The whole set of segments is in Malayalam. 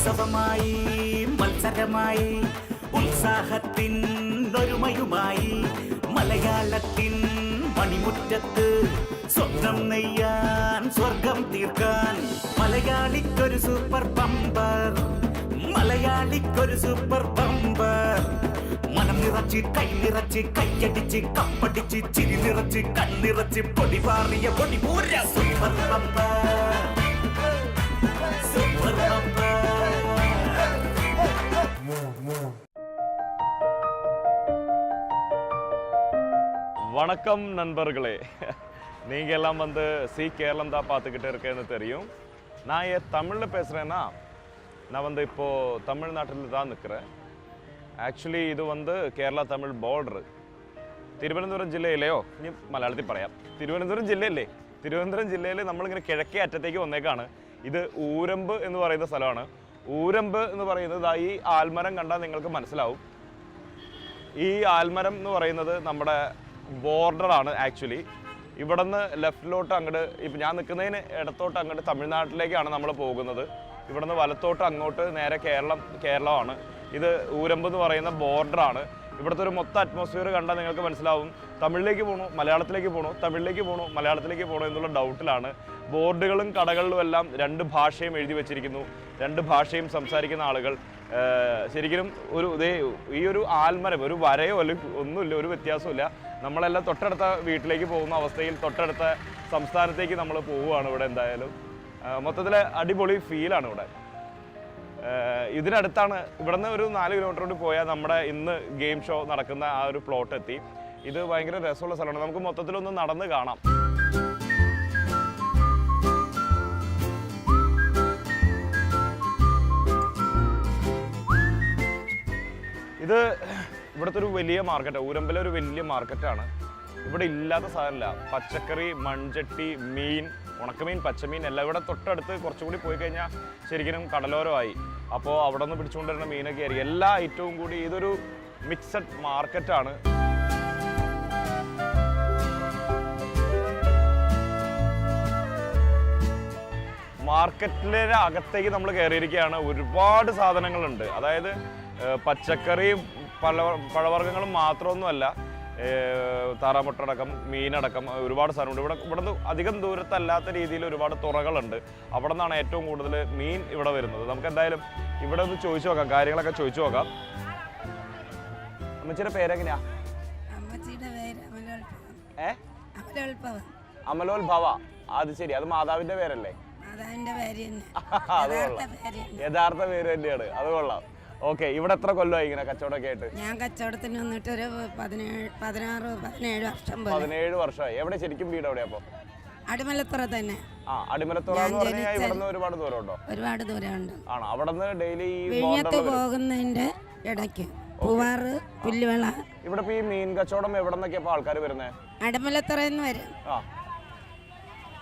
ഉത്സവമായി മത്സരമായി ഉത്സാഹത്തിൻ ഒരുമയുമായി മലയാളത്തിൻ മണിമുറ്റത്ത് സ്വപ്നം നെയ്യാൻ സ്വർഗം തീർക്കാൻ മലയാളിക്കൊരു സൂപ്പർ ബമ്പർ മലയാളിക്കൊരു സൂപ്പർ ബമ്പർ മനം നിറച്ച് കൈ നിറച്ച് കൈയടിച്ച് കപ്പടിച്ച് ചിരി നിറച്ച് കണ്ണിറച്ച് പൊടി പാറിയ പൊടി പൂര സൂപ്പർ ബമ്പർ സൂപ്പർ ബമ്പർ. வணக்கம் நண்பர்களே, நீங்கள் எல்லாம் வந்து சி கேரளம் தான் பார்த்துக்கிட்டு இருக்கேன்னு தெரியும். நான் ஏன் தமிழில் பேசுகிறேன்னா, நான் வந்து இப்போது தமிழ்நாட்டில் தான் நிற்கிறேன். ആക്ച്വലി ഇത് വന്ന് കേരള തമിഴ് ബോർഡർ തിരുവനന്തപുരം ജില്ലയിലെയോ ഇനി മലയാളത്തിൽ പറയാം, തിരുവനന്തപുരം ജില്ലയല്ലേ, തിരുവനന്തപുരം ജില്ലയിൽ നമ്മളിങ്ങനെ കിഴക്കേ അറ്റത്തേക്ക് വന്നേക്കാണ്. ഇത് ഊരമ്പ് എന്ന് പറയുന്ന സ്ഥലമാണ്. ഊരമ്പ് എന്ന് പറയുന്നത് ഈ ആൽമരം കണ്ടാൽ നിങ്ങൾക്ക് മനസ്സിലാവും. ഈ ആൽമരം എന്ന് പറയുന്നത് നമ്മുടെ ബോർഡറാണ്. ആക്ച്വലി ഇവിടെ നിന്ന് ലെഫ്റ്റിലോട്ട് അങ്ങോട്ട്, ഇപ്പം ഞാൻ നിൽക്കുന്നതിന് ഇടത്തോട്ട് അങ്ങോട്ട് തമിഴ്നാട്ടിലേക്കാണ് നമ്മൾ പോകുന്നത്. ഇവിടെ നിന്ന് വലത്തോട്ട് അങ്ങോട്ട് നേരെ കേരളമാണ്. ഇത് ഊരമ്പ് എന്ന് പറയുന്ന ബോർഡറാണ്. ഇവിടുത്തെ ഒരു മൊത്തം അറ്റ്മോസ്ഫിയർ കണ്ടാൽ നിങ്ങൾക്ക് മനസ്സിലാവും തമിഴിലേക്ക് പോകണോ മലയാളത്തിലേക്ക് പോകണോ, തമിഴിലേക്ക് പോകണോ മലയാളത്തിലേക്ക് പോകണോ എന്നുള്ള ഡൗട്ടിലാണ്. ബോർഡുകളും കടകളിലും എല്ലാം രണ്ട് ഭാഷയും എഴുതി വെച്ചിരിക്കുന്നു. രണ്ട് ഭാഷയും സംസാരിക്കുന്ന ആളുകൾ. ശരിക്കും ഈ ഒരു ആൽമരം ഒരു വരയോ അല്ലെങ്കിൽ ഒന്നുമില്ല, ഒരു വ്യത്യാസമില്ല. നമ്മളെല്ലാം തൊട്ടടുത്ത വീട്ടിലേക്ക് പോകുന്ന അവസ്ഥയിൽ തൊട്ടടുത്ത സംസ്ഥാനത്തേക്ക് നമ്മൾ പോവുകയാണ്. ഇവിടെ എന്തായാലും മൊത്തത്തിൽ അടിപൊളി ഫീലാണ് ഇവിടെ. ഇതിനടുത്താണ്, ഇവിടുന്ന് ഒരു 4 കിലോമീറ്റർ കൂടി പോയാൽ നമ്മുടെ ഇന്ന് ഗെയിം ഷോ നടക്കുന്ന ആ ഒരു പ്ലോട്ട് എത്തി. ഇത് ഭയങ്കര രസമുള്ള സ്ഥലമാണ്. നമുക്ക് മൊത്തത്തിലൊന്ന് നടന്ന് കാണാം. ഇത് ഇവിടുത്തെ ഒരു വലിയ മാർക്കറ്റാണ്. ഊരമ്പിലെ ഒരു വലിയ മാർക്കറ്റാണ്. ഇവിടെ ഇല്ലാത്ത സാധനമില്ല. പച്ചക്കറി, മൺചട്ടി, മീൻ, ഉണക്കമീൻ, പച്ചമീൻ എല്ലാം ഇവിടെ തൊട്ടടുത്ത് കുറച്ചുകൂടി പോയി കഴിഞ്ഞാൽ ശരിക്കും കടലോരമായി. അപ്പോൾ അവിടെ നിന്ന് പിടിച്ചുകൊണ്ടിരുന്ന മീനൊക്കെ ആയിരിക്കും. എല്ലാ ഐറ്റവും കൂടി ഇതൊരു മിക്സഡ് മാർക്കറ്റാണ്. മാർക്കറ്റിലെ അകത്തേക്ക് നമ്മൾ കയറിയിരിക്കുകയാണ്. ഒരുപാട് സാധനങ്ങളുണ്ട്. അതായത് പച്ചക്കറിയും പഴവർഗ്ഗങ്ങളും മാത്രമൊന്നുമല്ല, താറാമുട്ടടക്കം മീനടക്കം ഒരുപാട് സാധനമുണ്ട്. ഇവിടുന്ന് അധികം ദൂരത്തല്ലാത്ത രീതിയിൽ ഒരുപാട് തുറകളുണ്ട്. അവിടെ നിന്നാണ് ഏറ്റവും കൂടുതൽ മീൻ ഇവിടെ വരുന്നത്. നമുക്ക് എന്തായാലും ഇവിടെ ഒന്ന് ചോദിച്ചു നോക്കാം, കാര്യങ്ങളൊക്കെ ചോദിച്ചു നോക്കാം. അമ്മച്ചിയുടെ പേരെങ്ങനെയാ? അമലോൽ ഭവ. അത് ശരി, അത് മാതാവിന്റെ പേരല്ലേ? അത് കൊള്ളാം, യഥാർത്ഥ പേര് തന്നെയാണ്. അത് കൊള്ളാം. ഓക്കെ, ഇവിടെ എത്ര കൊല്ലമായി ഇങ്ങനെ കച്ചവടമൊക്കെ ആയിട്ട്? ഞാൻ കച്ചവടത്തിന് വന്നിട്ട് ഒരു 17 വർഷം. 17 വർഷമായി. എവിടെ ശരിക്കും വീട് എവിടെയാ? അപ്പൊ അടിമലത്തുറ തന്നെ. ആ, അടിമലത്തുറ എന്ന് പറഞ്ഞാൽ ഇവിടുന്ന് ഒരുപാട് ദൂരം ഉണ്ടോ? ഒരുപാട് ദൂരമുണ്ട്. ആണോ? അവിടെ നിന്ന് ഡെയിലി വിഴിഞ്ഞത്ത് പോകുന്നതിന്റെ ഇടയ്ക്ക് പൂവാറ്, പുല്ലുവെള. ഇവിടെ ഈ മീൻ കച്ചവടം എവിടെ നിന്നൊക്കെയാ ആൾക്കാർ വരുന്നത്? അടിമലത്തുറന്ന് വരും,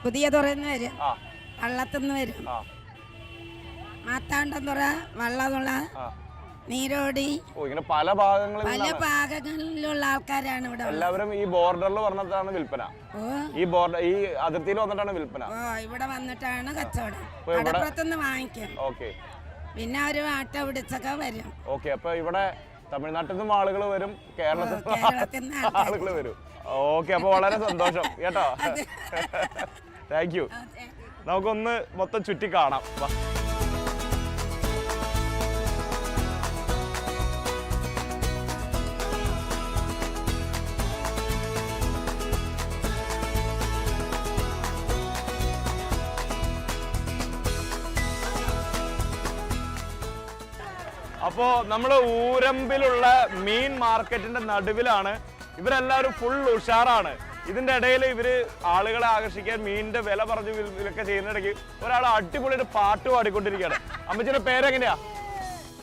പുതിയ തുറന്ന് വരും, വള്ളത്തുനിന്ന് വരും, മാത്താണ്ടംതുറ, വള്ളതുള, നീരോടി, പല ഭാഗങ്ങളിലുള്ള ആൾക്കാരാണ് ഇവിടെ. എല്ലാവരും ഈ ബോർഡറിൽ വന്നിട്ടാണ് വിൽപ്പന. ഈ അതിർത്തിയിൽ വന്നിട്ടാണ് വിൽപ്പന. ഇവിടെ വന്നിട്ടാണ് കച്ചവടം. കടപ്പുറത്തുനിന്ന് വാങ്ങിക്കും. പിന്നെ ഒരു ആട്ട പിടിച്ചൊക്കെ വരും. ഓക്കെ, അപ്പൊ ഇവിടെ തമിഴ്നാട്ടിൽ നിന്നും ആളുകൾ വരും, കേരളത്തിൽ നിന്ന് ആളുകൾ വരും. ഓക്കെ, അപ്പൊ വളരെ സന്തോഷം കേട്ടോ. Thank you. നമുക്കൊന്ന് മൊത്തം ചുറ്റി കാണാം. അപ്പോൾ നമ്മൾ ഊരമ്പിലുള്ള മീൻ മാർക്കറ്റിന്റെ നടുവിലാണ്. ഇവരെല്ലാവരും ഫുൾ ഉഷാറാണ്. ഇതിന്റെ ഇടയിൽ ഇവര് ആളുകളെ ആകർഷിക്കാൻ മീനിന്റെ വില പറഞ്ഞ് ഇതൊക്കെ ചെയ്യുന്നിടയ്ക്ക് ഒരാൾ അടിപൊളിയായിട്ട് പാട്ട് പാടിക്കൊണ്ടിരിക്കുകയാണ്. അമ്മച്ചിയുടെ പേരെങ്ങനെയാ?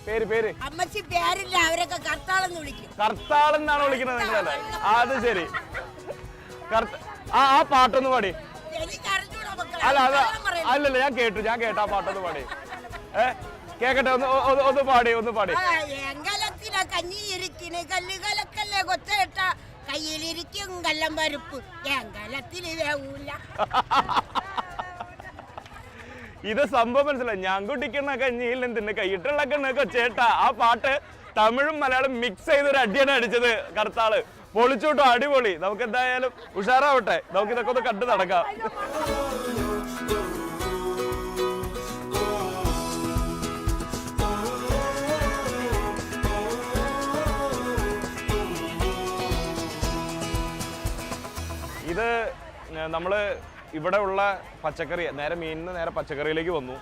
പേര് അമ്മച്ചി പേരില്ല, അവരൊക്കെ കർത്താളെന്ന് വിളിക്കും. കർത്താളെന്നാണ് വിളിക്കുന്നത് നിങ്ങളല്ലേ? അത് ശരി. ആ പാട്ടൊന്ന് പാടി. അല്ലല്ല, ഞാൻ കേട്ടു ആ പാട്ടൊന്ന് പാടി. കേക്കട്ടെ, ഒന്ന് പാടി. കയ്യിലിരിക്കും കല്ലം പരുപ്പ്, ഇത് സംഭവം മനസ്സിലായി. ഞാൻ കുടിക്കണ കഞ്ഞിയിൽ എന്തിന് കൈയിട്ടുള്ള കൊച്ചേട്ടാ, ആ പാട്ട് തമിഴും മലയാളം മിക്സ് ചെയ്ത് ഒരു അടിയാണ് അടിച്ചത് കറുത്താള്. പൊളിച്ചോട്ടോ, അടിപൊളി. നമുക്ക് എന്തായാലും ഉഷാറാവട്ടെ, നമുക്ക് ഇതൊക്കെ ഒന്ന് കണ്ടു നടക്കാം. ഇത് നമ്മള് ഇവിടെ ഉള്ള പച്ചക്കറി, നേരെ മീനിന്ന് നേരെ പച്ചക്കറിയിലേക്ക് വന്നു.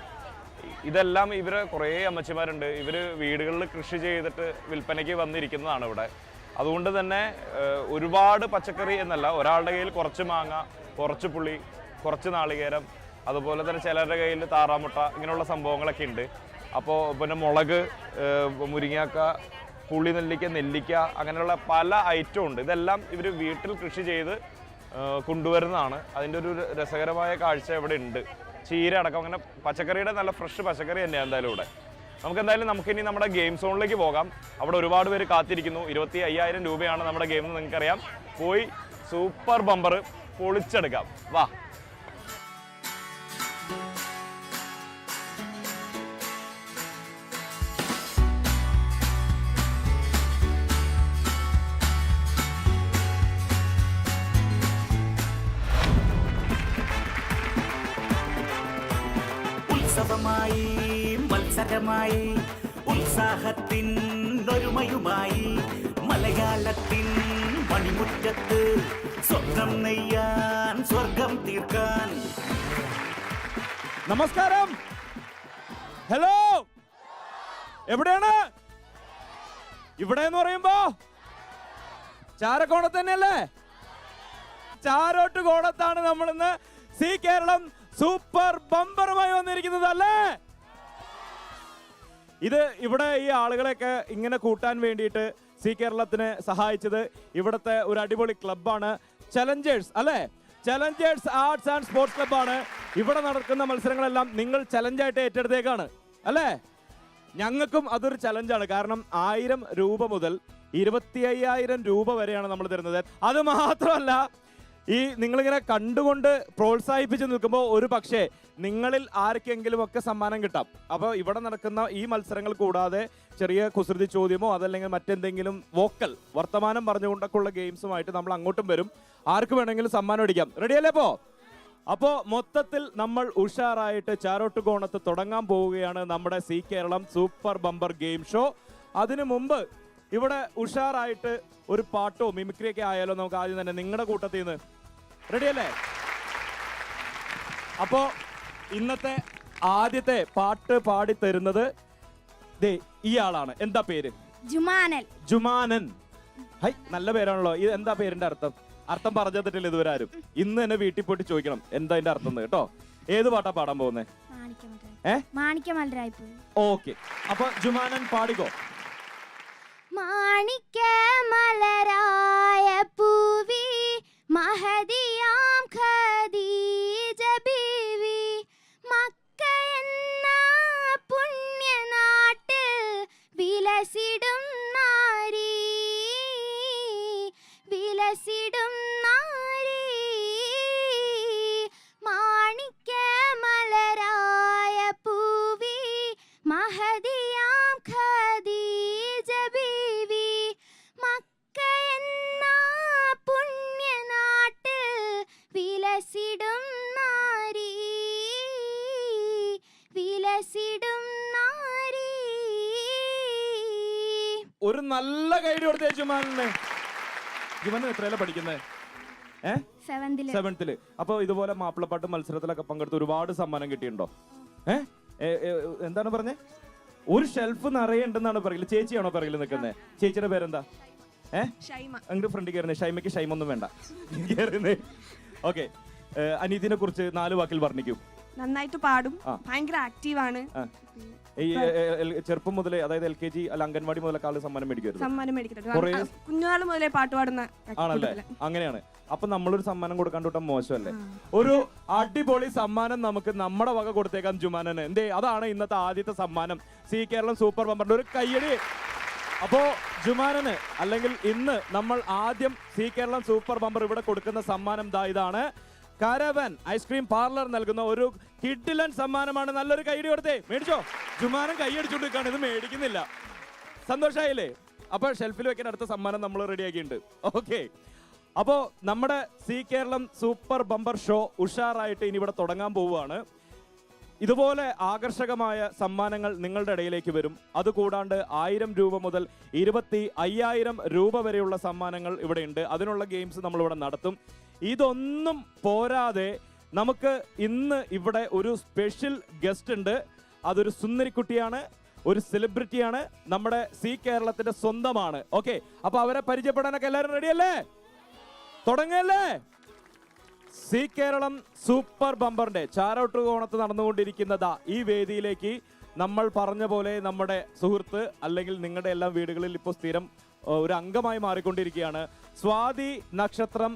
ഇതെല്ലാം ഇവര് കുറേ അമ്മച്ചിമാരുണ്ട്, ഇവര് വീടുകളിൽ കൃഷി ചെയ്തിട്ട് വിൽപ്പനയ്ക്ക് വന്നിരിക്കുന്നതാണ് ഇവിടെ. അതുകൊണ്ട് തന്നെ ഒരുപാട് പച്ചക്കറി എന്നല്ല, ഒരാളുടെ കയ്യിൽ കുറച്ച് മാങ്ങ, കുറച്ച് പുളി, കുറച്ച് നാളികേരം, അതുപോലെ തന്നെ ചിലരുടെ കയ്യിൽ താറാമുട്ട, ഇങ്ങനെയുള്ള സംഭവങ്ങളൊക്കെ ഉണ്ട്. അപ്പോൾ പിന്നെ മുളക്, മുരിങ്ങാക്ക, പുളി നെല്ലിക്ക, നെല്ലിക്ക, അങ്ങനെയുള്ള പല ഐറ്റം ഉണ്ട്. ഇതെല്ലാം ഇവർ വീട്ടിൽ കൃഷി ചെയ്ത് കൊണ്ടുവരുന്നതാണ്. അതിൻ്റെ ഒരു രസകരമായ കാഴ്ച ഇവിടെ ഉണ്ട്. ചീര അടക്കം അങ്ങനെ പച്ചക്കറിയുടെ നല്ല ഫ്രഷ് പച്ചക്കറി തന്നെയാണ് എന്തായാലും ഇവിടെ. നമുക്കിനി നമ്മുടെ ഗെയിം സോണിലേക്ക് പോകാം. അവിടെ ഒരുപാട് പേര് കാത്തിരിക്കുന്നു. 25,000 രൂപയാണ് നമ്മുടെ ഗെയിം എന്ന് നിങ്ങൾക്കറിയാം. പോയി സൂപ്പർ ബമ്പർ പൊളിച്ചെടുക്കാം. വാ. ഉത്സവമായി, മത്സരമായി, ഉത്സാഹത്തിൻ ഒരുമയുമായി, മലയാളത്തിൻ മണിമുറ്റത്ത് സ്വപ്നം നെയ്യാൻ, സ്വർഗം തീർക്കാൻ. നമസ്കാരം. ഹലോ, എവിടെയാണ്? ഇവിടെ എന്ന് പറയുമ്പോ ചാരക്കോണത്ത് തന്നെയല്ലേ? ചാരോട്ട് കോണത്താണ് നമ്മളിന്ന് സി കേരളം സൂപ്പർ ബമ്പറുമായി വന്നിരിക്കുന്നത് അല്ലേ? ഇത് ഇവിടെ ഈ ആളുകളെയൊക്കെ ഇങ്ങനെ കൂട്ടാൻ വേണ്ടിയിട്ട് സി കേരളത്തിനെ സഹായിച്ചത് ഇവിടുത്തെ ഒരു അടിപൊളി ക്ലബ്ബാണ് ചലഞ്ചേഴ്സ് അല്ലേ? ചലഞ്ചേഴ്സ് ആർട്സ് ആൻഡ് സ്പോർട്സ് ക്ലബ്ബാണ്. ഇവിടെ നടക്കുന്ന മത്സരങ്ങളെല്ലാം നിങ്ങൾ ചലഞ്ചായിട്ട് ഏറ്റെടുത്തേക്കാണ് അല്ലേ? ഞങ്ങൾക്കും അതൊരു ചലഞ്ചാണ്. കാരണം 1000 രൂപ മുതൽ 25,000 രൂപ വരെയാണ് നമ്മൾ തരുന്നത്. അത് മാത്രമല്ല, ഈ നിങ്ങളിങ്ങനെ കണ്ടുകൊണ്ട് പ്രോത്സാഹിപ്പിച്ച് നിൽക്കുമ്പോൾ ഒരു പക്ഷേ നിങ്ങളിൽ ആർക്കെങ്കിലും ഒക്കെ സമ്മാനം കിട്ടാം. അപ്പോൾ ഇവിടെ നടക്കുന്ന ഈ മത്സരങ്ങൾ കൂടാതെ ചെറിയ കുസൃതി ചോദ്യമോ അതല്ലെങ്കിൽ മറ്റെന്തെങ്കിലും വോക്കൽ വർത്തമാനം പറഞ്ഞുകൊണ്ടൊക്കെ ഉള്ള ഗെയിംസുമായിട്ട് നമ്മൾ അങ്ങോട്ടും വരും. ആർക്ക് വേണമെങ്കിലും സമ്മാനം അടിക്കാം. റെഡിയല്ലേ? അപ്പോൾ മൊത്തത്തിൽ നമ്മൾ ഉഷാറായിട്ട് ചാരോട്ടുകോണത്ത് തുടങ്ങാൻ പോവുകയാണ് നമ്മുടെ C Keralam super bumper game show. അതിനു മുമ്പ് ഇവിടെ ഉഷാറായിട്ട് ഒരു പാട്ടോ മിമിക്രിയൊക്കെ ആയാലോ നമുക്ക് ആദ്യം തന്നെ നിങ്ങളുടെ കൂട്ടത്തിൽ നിന്ന്. റെഡിയല്ലേ? അപ്പോ ഇന്നത്തെ ആദ്യത്തെ പാട്ട് പാടി തരുന്നത് ഈ ആളാണ്. എന്താ പേര്? ജുമാനൻ. ഹൈ, നല്ല പേരാണല്ലോ. ഇത് എന്താ പേരിന്റെ അർത്ഥം? അർത്ഥം പറഞ്ഞു തന്നിട്ടില്ല ഇതുവരെ ആരും. ഇന്ന് തന്നെ വീട്ടിൽ പോയിട്ട് ചോദിക്കണം എന്താ അതിന്റെ അർത്ഥം കേട്ടോ. ഏത് പാട്ടാ പാടാൻ പോകുന്നേ? ഓക്കെ, അപ്പൊ ജുമാനൻ പാടിക്കോ. മാണിക്യ മലരായ പൂവി മഹദിയാം ഖദീജ ബീവി മക്ക എന്ന പുണ്യനാട്ടിൽ വിലസിടും നാരി, വിലസിടും നാരി. മാണിക്യ മലരായ പൂവി മഹദിയാം ഖദീജ ബീവി മക്ക എന്ന പുണ്യനാട്ടിൽ വിലസിടും നാരി, വിലസിടും നാരി. ഒരു നല്ല ഗൈഡ് കൊടുത്തേ ജുമാനെ. ജുമാൻ എത്രയല്ല പഠിക്കുന്നത്? 7th. അപ്പൊ ഇതുപോലെ മാപ്പിളപ്പാട്ട് മത്സരത്തിലൊക്കെ പങ്കെടുത്ത് ഒരുപാട് സമ്മാനം കിട്ടിയിട്ടുണ്ടോ? എന്താണ് പറഞ്ഞേ? ഒരു ഷെൽഫ് നിറയെ ഉണ്ടെന്നാണ് പറയില്ല. ചേച്ചിയാണോ പറയില്ല നിൽക്കുന്നത്? ചേച്ചിയുടെ പേരെന്താ? അങ്ങോട്ട് ഫ്രണ്ടിൽ കയറുന്നേ. ഷൈമയ്ക്ക് ഷൈമൊന്നും വേണ്ട. ഓക്കെ, അനീതിനെ കുറിച്ച് 4 വാക്കിൽ വർണ്ണിക്കൂ. നന്നായിട്ട് പാടും, ഭയങ്കര ആക്റ്റീവാണ്. ഈ ചെറുപ്പം മുതലേ, അതായത് LKG അല്ല അംഗൻവാടി മുതലൊക്കെ ആള് സമ്മാനം മേടിക്കരുത്. കുഞ്ഞുനാൾ മുതലേ പാട്ട് പാടുന്ന ആണല്ലേ? അങ്ങനെയാണ്. അപ്പൊ നമ്മളൊരു സമ്മാനം കൊടുക്കാണ്ട് വിട്ടാൽ മോശമല്ലേ? ഒരു അടിപൊളി സമ്മാനം നമുക്ക് നമ്മുടെ വക കൊടുത്തേക്കാം ജുമാനന്. എന്തേ, അതാണ് ഇന്നത്തെ ആദ്യത്തെ സമ്മാനം. സി കേരളം സൂപ്പർ ബമ്പറിന്റെ ഒരു കയ്യടി. അപ്പോ ജുമാനന്, അല്ലെങ്കിൽ ഇന്ന് നമ്മൾ ആദ്യം സി കേരളം സൂപ്പർ ബമ്പർ ഇവിടെ കൊടുക്കുന്ന സമ്മാനം ഇതാണ്. കാരവൻ ഐസ്ക്രീം പാർലർ നൽകുന്ന ഒരു കിഡിലൻ സമ്മാനമാണ്. നല്ലൊരു കൈയടി കൊടുത്തേ. മേടിച്ചോ? ജുമാനം കൈയടിച്ചോണ്ട് നിൽക്കാണ്, ഇത് മേടിക്കുന്നില്ല. സന്തോഷായില്ലേ? അപ്പോൾ ഷെൽഫിൽ വെക്കാൻ അടുത്ത സമ്മാനം നമ്മൾ റെഡിയാക്കിയിട്ടുണ്ട്. ഓക്കെ, അപ്പോൾ നമ്മുടെ C Keralam super bumper show ഉഷാറായിട്ട് ഇനി ഇവിടെ തുടങ്ങാൻ പോവുകയാണ്. ഇതുപോലെ ആകർഷകമായ സമ്മാനങ്ങൾ നിങ്ങളുടെ ഇടയിലേക്ക് വരും. അതുകൂടാണ്ട് 1000 രൂപ മുതൽ 25,000 രൂപ വരെയുള്ള സമ്മാനങ്ങൾ ഇവിടെ ഉണ്ട്. അതിനുള്ള ഗെയിംസ് നമ്മളിവിടെ നടത്തും. ഇതൊന്നും പോരാതെ നമുക്ക് ഇന്ന് ഇവിടെ ഒരു സ്പെഷ്യൽ ഗസ്റ്റ് ഉണ്ട്. അതൊരു സുന്ദരിക്കുട്ടിയാണ്, ഒരു സെലിബ്രിറ്റിയാണ്, നമ്മുടെ സി കേരളത്തിന്റെ സ്വന്തമാണ്. ഓക്കെ, അപ്പൊ അവരെ പരിചയപ്പെടാനൊക്കെ എല്ലാവരും റെഡിയല്ലേ? തുടങ്ങല്ലേ? സി കേരളം സൂപ്പർ ബമ്പറിന്റെ ചാരോട്ട് കോണത്ത് നടന്നുകൊണ്ടിരിക്കുന്നതാ ഈ വേദിയിലേക്ക് നമ്മൾ പറഞ്ഞ പോലെ നമ്മുടെ സുഹൃത്ത്, അല്ലെങ്കിൽ നിങ്ങളുടെ എല്ലാം വീടുകളിൽ ഇപ്പോൾ സ്ഥിരം ഒരു അംഗമായി മാറിക്കൊണ്ടിരിക്കുകയാണ്, സ്വാതി നക്ഷത്രം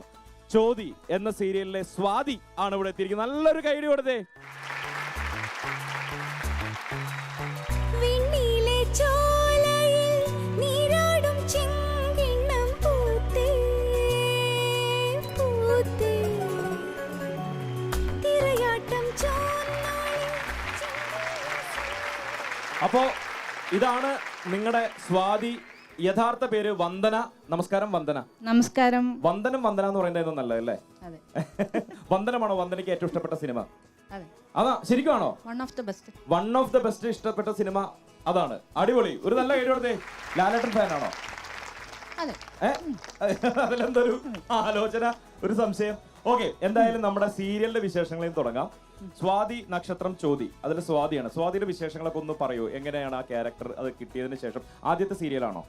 ചോതി എന്ന സീരിയലിലെ സ്വാതി ആണ് ഇവിടെ എത്തിയിരിക്കുന്നത്. നല്ലൊരു കൈഡി കൊടുത്തേ. അപ്പോ ഇതാണ് നിങ്ങളുടെ സ്വാതി. യഥാർത്ഥ പേര് വന്ദന. നമസ്കാരം വന്ദന. നമസ്കാരം. വന്ദനം വന്ദന എന്ന് പറയുന്നത് നല്ലതല്ലേ? വന്ദനമാണോ വന്ദനയ്ക്ക് ഏറ്റവും ഇഷ്ടപ്പെട്ട സിനിമ? അതാ ശരിക്കും ആണോ? വൺ ഓഫ് ദ ബെസ്റ്റ് ഇഷ്ടപ്പെട്ട സിനിമ അതാണ്. അടിപൊളി. ഒരു നല്ല ഐഡിയ കൊടുത്തേ. ലാലേട്ടൻ ഫാനാണോ? അതിലെന്തൊരു ആലോചന, ഒരു സംശയം. ഓക്കെ, എന്തായാലും നമ്മുടെ സീരിയലിന്റെ വിശേഷങ്ങളെയും തുടങ്ങാം. സ്വാതി നക്ഷത്രം ചോതി, അതിൽ സ്വാതിയാണ്. സ്വാതിയുടെ വിശേഷങ്ങളൊക്കെ ഒന്ന് പറയൂ. എങ്ങനെയാണ് ആ ക്യാരക്ടർ അത് കിട്ടിയതിന് ശേഷം? ആദ്യത്തെ സീരിയലാണോ?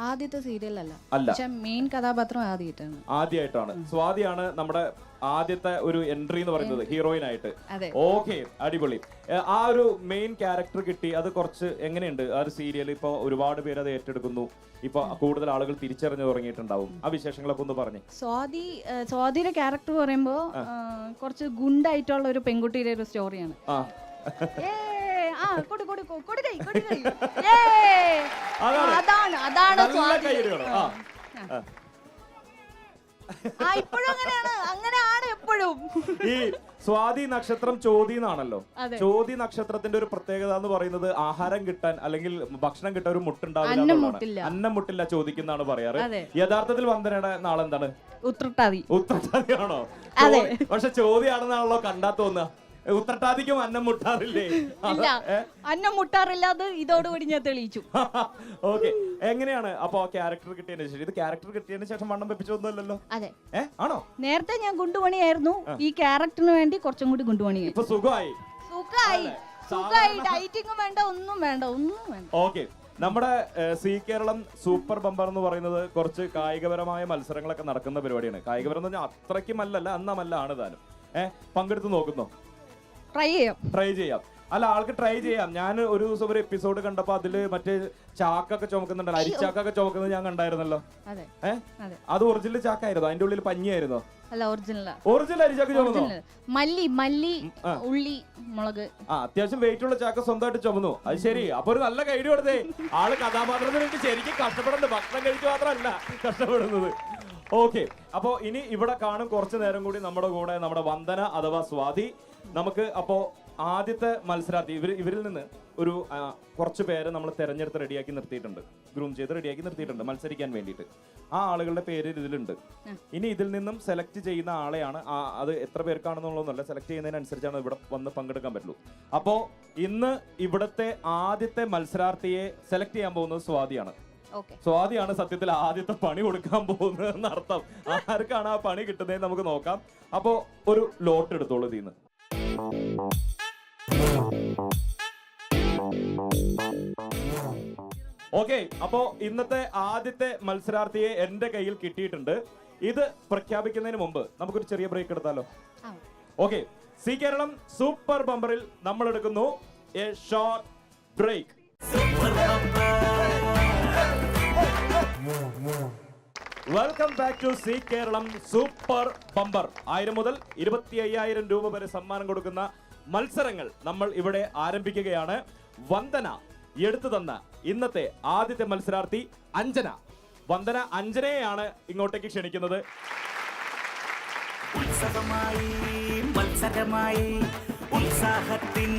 ആദ്യത്തെ സീരിയൽ അല്ല, പക്ഷെ മെയിൻ കഥാപാത്രം ആദ്യമായിട്ടാണ്. സ്വാതിയാണ് നമ്മുടെ ആദ്യത്തെ ഒരു എൻട്രി എന്ന് പറയുന്നത്, ഹീറോയിൻ ആയിട്ട്. ഓക്കെ, അടിപൊളി. ആ ഒരു മെയിൻ ക്യാരക്ടർ കിട്ടി. അത് കുറച്ച് എങ്ങനെയുണ്ട് ആ ഒരു സീരിയൽ? ഇപ്പൊ ഒരുപാട് പേര് അത് ഏറ്റെടുക്കുന്നു, ഇപ്പൊ കൂടുതൽ ആളുകൾ തിരിച്ചറിഞ്ഞു തുടങ്ങിയിട്ടുണ്ടാവും. ആ വിശേഷങ്ങളൊക്കെ ഒന്ന് പറഞ്ഞു. സ്വാതിയുടെ ക്യാരക്ടർ പറയുമ്പോ കുറച്ച് ഗുണ്ടായിട്ടുള്ള ഒരു പെൺകുട്ടിയുടെ ഒരു സ്റ്റോറിയാണ്. അങ്ങനെയാണ് എപ്പോഴും. ഈ സ്വാതി നക്ഷത്രം ചോതി എന്നാണല്ലോ. ചോതി നക്ഷത്രത്തിന്റെ ഒരു പ്രത്യേകത എന്ന് പറയുന്നത് ആഹാരം കിട്ടാൻ അല്ലെങ്കിൽ ഭക്ഷണം കിട്ടാൻ ഒരു മുട്ടുണ്ടാവില്ല, അന്നം മുട്ടില്ല ചോദിക്കുന്നാണ് പറയാറ്. യഥാർത്ഥത്തിൽ വന്ദനയുടെ നാളെന്താണ്? ഉത്രട്ടാതിയാണോ? പക്ഷെ ചോദ്യാണെന്നാണല്ലോ കണ്ടാ തോന്നുക. ഉത്രട്ടാതിക്കും അന്നം മുട്ടാറില്ലേ? അന്നം മുട്ടാറില്ലാതെ ഇതോടുകൂടി ഞാൻ തെളിയിച്ചു. ഓക്കെ, എങ്ങനെയാണ് അപ്പൊ ക്യാരക്ടർ കിട്ടിയതിന് ശേഷം? ഇത് ക്യാരക്ടർ കിട്ടിയതിന് ശേഷം വണ്ണം വെപ്പിച്ചൊന്നുമല്ലല്ലോ? അതെ. ആണോ? നേരത്തെ ഞാൻ ഗുണ്ടുപണിയായിരുന്നു, ഈ ക്യാരക്ടറിന് വേണ്ടി കുറച്ചും കൂടി ഗുണ്ടുപണിയായി. ഇപ്പൊ സുഖമായി. ഡയറ്റിംഗും വേണ്ട, ഒന്നും വേണ്ട. ഓക്കെ, നമ്മുടെ സി കേരളം സൂപ്പർ ബമ്പർ എന്ന് പറയുന്നത് കുറച്ച് കായികപരമായ മത്സരങ്ങളൊക്കെ നടക്കുന്ന പരിപാടിയാണ്. കായികപരം എന്ന് പറഞ്ഞാൽ അത്രയ്ക്കുമല്ല, അന്നമല്ല ആണ് താനും. പങ്കെടുത്ത് നോക്കുന്നോ? ട്രൈ ചെയ്യാം. അല്ല, ആൾക്ക് ട്രൈ ചെയ്യാം. ഞാൻ ഒരു ദിവസം ഒരു എപ്പിസോഡ് കണ്ടപ്പോ അതില് മറ്റേ ചാക്കൊക്കെ ചുമക്കുന്നുണ്ടല്ലോ, അരിച്ചാക്കൊക്കെ ചുമക്കുന്നത് ഞാൻ കണ്ടായിരുന്നല്ലോ. അത് ഒറിജിനൽ ചാക്കായിരുന്നോ? അതിന്റെ ഉള്ളിൽ പഞ്ഞിയായിരുന്നോ? ഒറിജിനൽ അരിച്ചാക്ക് ചുമന്നു. മല്ലി, ഉള്ളി, മുളക്. അത്യാവശ്യം വെയിറ്റ് ഉള്ള ചാക്ക സ്വന്തമായിട്ട് ചുമന്നു. അത് ശരി. അപ്പൊ ഒരു നല്ല കൈഡി കൊടുത്തേ. ആള് കഥാപാത്രത്തിന് വേണ്ടി ശരിക്കും കഷ്ടപ്പെടുന്നുണ്ട്. ഭക്ഷണം കഴിക്കുക മാത്രമല്ല കഷ്ടപ്പെടുന്നത്. ഓക്കെ, അപ്പോ ഇനി ഇവിടെ കാണും കുറച്ചു നേരം കൂടി നമ്മുടെ കൂടെ നമ്മുടെ വന്ദന അഥവാ സ്വാതി. നമുക്ക് അപ്പോ ആദ്യത്തെ മത്സരാർത്ഥി ഇവരിൽ നിന്ന് ഒരു കുറച്ച് പേരെ നമ്മൾ തെരഞ്ഞെടുത്ത് റെഡിയാക്കി നിർത്തിയിട്ടുണ്ട്, ഗ്രൂം ചെയ്ത് റെഡിയാക്കി നിർത്തിയിട്ടുണ്ട് മത്സരിക്കാൻ വേണ്ടിയിട്ട്. ആ ആളുകളുടെ പേര് ഇതിലുണ്ട്. ഇനി ഇതിൽ നിന്നും സെലക്ട് ചെയ്യുന്ന ആളെയാണ്, അത് എത്ര പേർക്കാണെന്നുള്ളതൊന്നുമല്ല, സെലക്ട് ചെയ്യുന്നതിനനുസരിച്ചാണ് ഇവിടെ വന്ന് പങ്കെടുക്കാൻ പറ്റുള്ളൂ. അപ്പോ ഇന്ന് ഇവിടുത്തെ ആദ്യത്തെ മത്സരാർത്ഥിയെ സെലക്ട് ചെയ്യാൻ പോകുന്നത് സ്വാതിയാണ്. സ്വാതിയാണ് സത്യത്തിൽ ആദ്യത്തെ പണി കൊടുക്കാൻ പോകുന്നത് എന്നർത്ഥം. ആർക്കാണ് ആ പണി കിട്ടുന്നത് നമുക്ക് നോക്കാം. അപ്പോ ഒരു ലോട്ട് എടുത്തോളൂ ഇതിന്ന്. ഓക്കെ, അപ്പോ ഇന്നത്തെ ആദ്യത്തെ മത്സരാർത്ഥിയെ എന്റെ കയ്യിൽ കിട്ടിയിട്ടുണ്ട്. ഇത് പ്രഖ്യാപിക്കുന്നതിന് മുമ്പ് നമുക്കൊരു ചെറിയ ബ്രേക്ക് എടുത്താലോ? ഓക്കെ, സി കേരളം സൂപ്പർ ബമ്പറിൽ നമ്മൾ എടുക്കുന്നു a short break. Welcome back to C Keralam super bumper. 1000 മുതൽ 25,000 രൂപ വരെ സമ്മാനം കൊടുക്കുന്ന മത്സരങ്ങൾ നമ്മൾ ഇവിടെ ആരംഭിക്കുകയാണ്. വന്ദന എടുത്തു തന്ന ഇന്നത്തെ ആദ്യത്തെ മത്സരാർത്ഥി അഞ്ജന. വന്ദന അഞ്ജനയെയാണ് ഇങ്ങോട്ടേക്ക് ക്ഷണിക്കുന്നത്. ഉത്സവമായി മത്സരമായി ഉത്സാഹത്തിൻ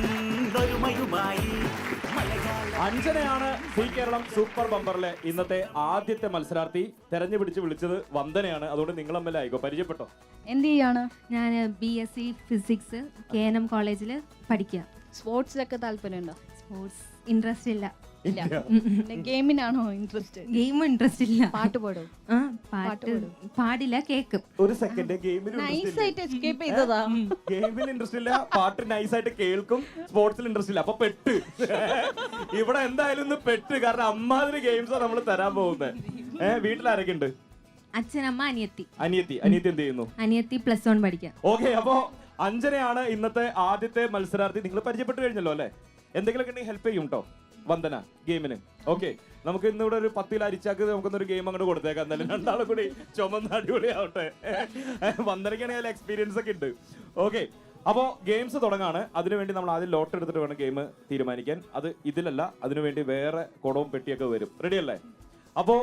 ഒരുമയുമായി അഞ്ജനയാണ് സി കേരളം സൂപ്പർ ബമ്പറിലെ ഇന്നത്തെ ആദ്യത്തെ മത്സരാർത്ഥി. തെരഞ്ഞു പിടിച്ച് വിളിച്ചത് വന്ദനയാണ്. അതുകൊണ്ട് നിങ്ങൾ തമ്മിലായിക്കോ, പരിചയപ്പെട്ടോ. എന്ത് ചെയ്യാണ്? ഞാൻ BSc ഫിസിക്സ് KNM കോളേജിൽ പഠിക്കുക. സ്പോർട്സിലൊക്കെ താല്പര്യമുണ്ടോ? സ്പോർട്സ് ഇൻട്രസ്റ്റ് ഇല്ല. ഇല്ല. ഗെയിമിനാണോ ഇൻട്രസ്റ്റ്? ഗെയിം ഇൻട്രസ്റ്റ് ഇല്ല. പാട്ട് പാടും? പാട്ട് പാടില്ല, കേൾക്കും. ഒരു സെക്കൻഡ്, ഗെയിമിൽ എസ്കേപ്പ് ചെയ്തതാ. ഗെയിമിൽ ഇൻട്രസ്റ്റ് ഇല്ല, പാട്ട് നൈസായിട്ട് കേൾക്കും, സ്പോർട്സിൽ ഇൻട്രസ്റ്റ് ഇല്ല. അപ്പൊ പെട്ട്. ഇവിടെ എന്തായാലും ഇന്ന് പെട്ട്. കാരണം അമ്മാതിരി ഗെയിംസാ നമ്മൾ തരാൻ പോകുന്നത്. വീട്ടിലാരൊക്കെ ഉണ്ട്? അച്ഛൻ, അമ്മ, അനിയത്തി. അനിയത്തി എന്ത് ചെയ്യുന്നു? അനിയത്തി +1 പഠിക്കാം. ഓക്കെ, അപ്പോ അഞ്ജനയാണ് ഇന്നത്തെ ആദ്യത്തെ മത്സരാർത്ഥി. നിങ്ങൾ പരിചയപ്പെട്ട് കഴിഞ്ഞല്ലോ അല്ലെ? എന്തെങ്കിലുമൊക്കെ ഉണ്ടെങ്കിൽ ഹെൽപ്പ് ചെയ്യും കേട്ടോ വന്ദന ഗെയിമിന്. ഓക്കെ, നമുക്ക് ഇന്നിവിടെ ഒരു 10 അരിച്ചാക്ക് നമുക്കൊന്നൊരു ഗെയിം അങ്ങോട്ട് കൊടുത്തേക്കാം. എന്തായാലും രണ്ടാളും കൂടി ചുമന്ന അടിപൊളിയാവട്ടെ. വന്ദനയ്ക്കാണെങ്കിൽ എക്സ്പീരിയൻസ് ഒക്കെ ഉണ്ട്. ഓക്കെ, അപ്പോൾ ഗെയിംസ് തുടങ്ങാണ്. അതിനുവേണ്ടി നമ്മൾ ആദ്യം ലോട്ട് എടുത്തിട്ട് വേണം ഗെയിം തീരുമാനിക്കാൻ. അത് ഇതിലല്ല, അതിനുവേണ്ടി വേറെ കുടവും പെട്ടിയൊക്കെ വരും. റെഡി അല്ലേ? അപ്പോൾ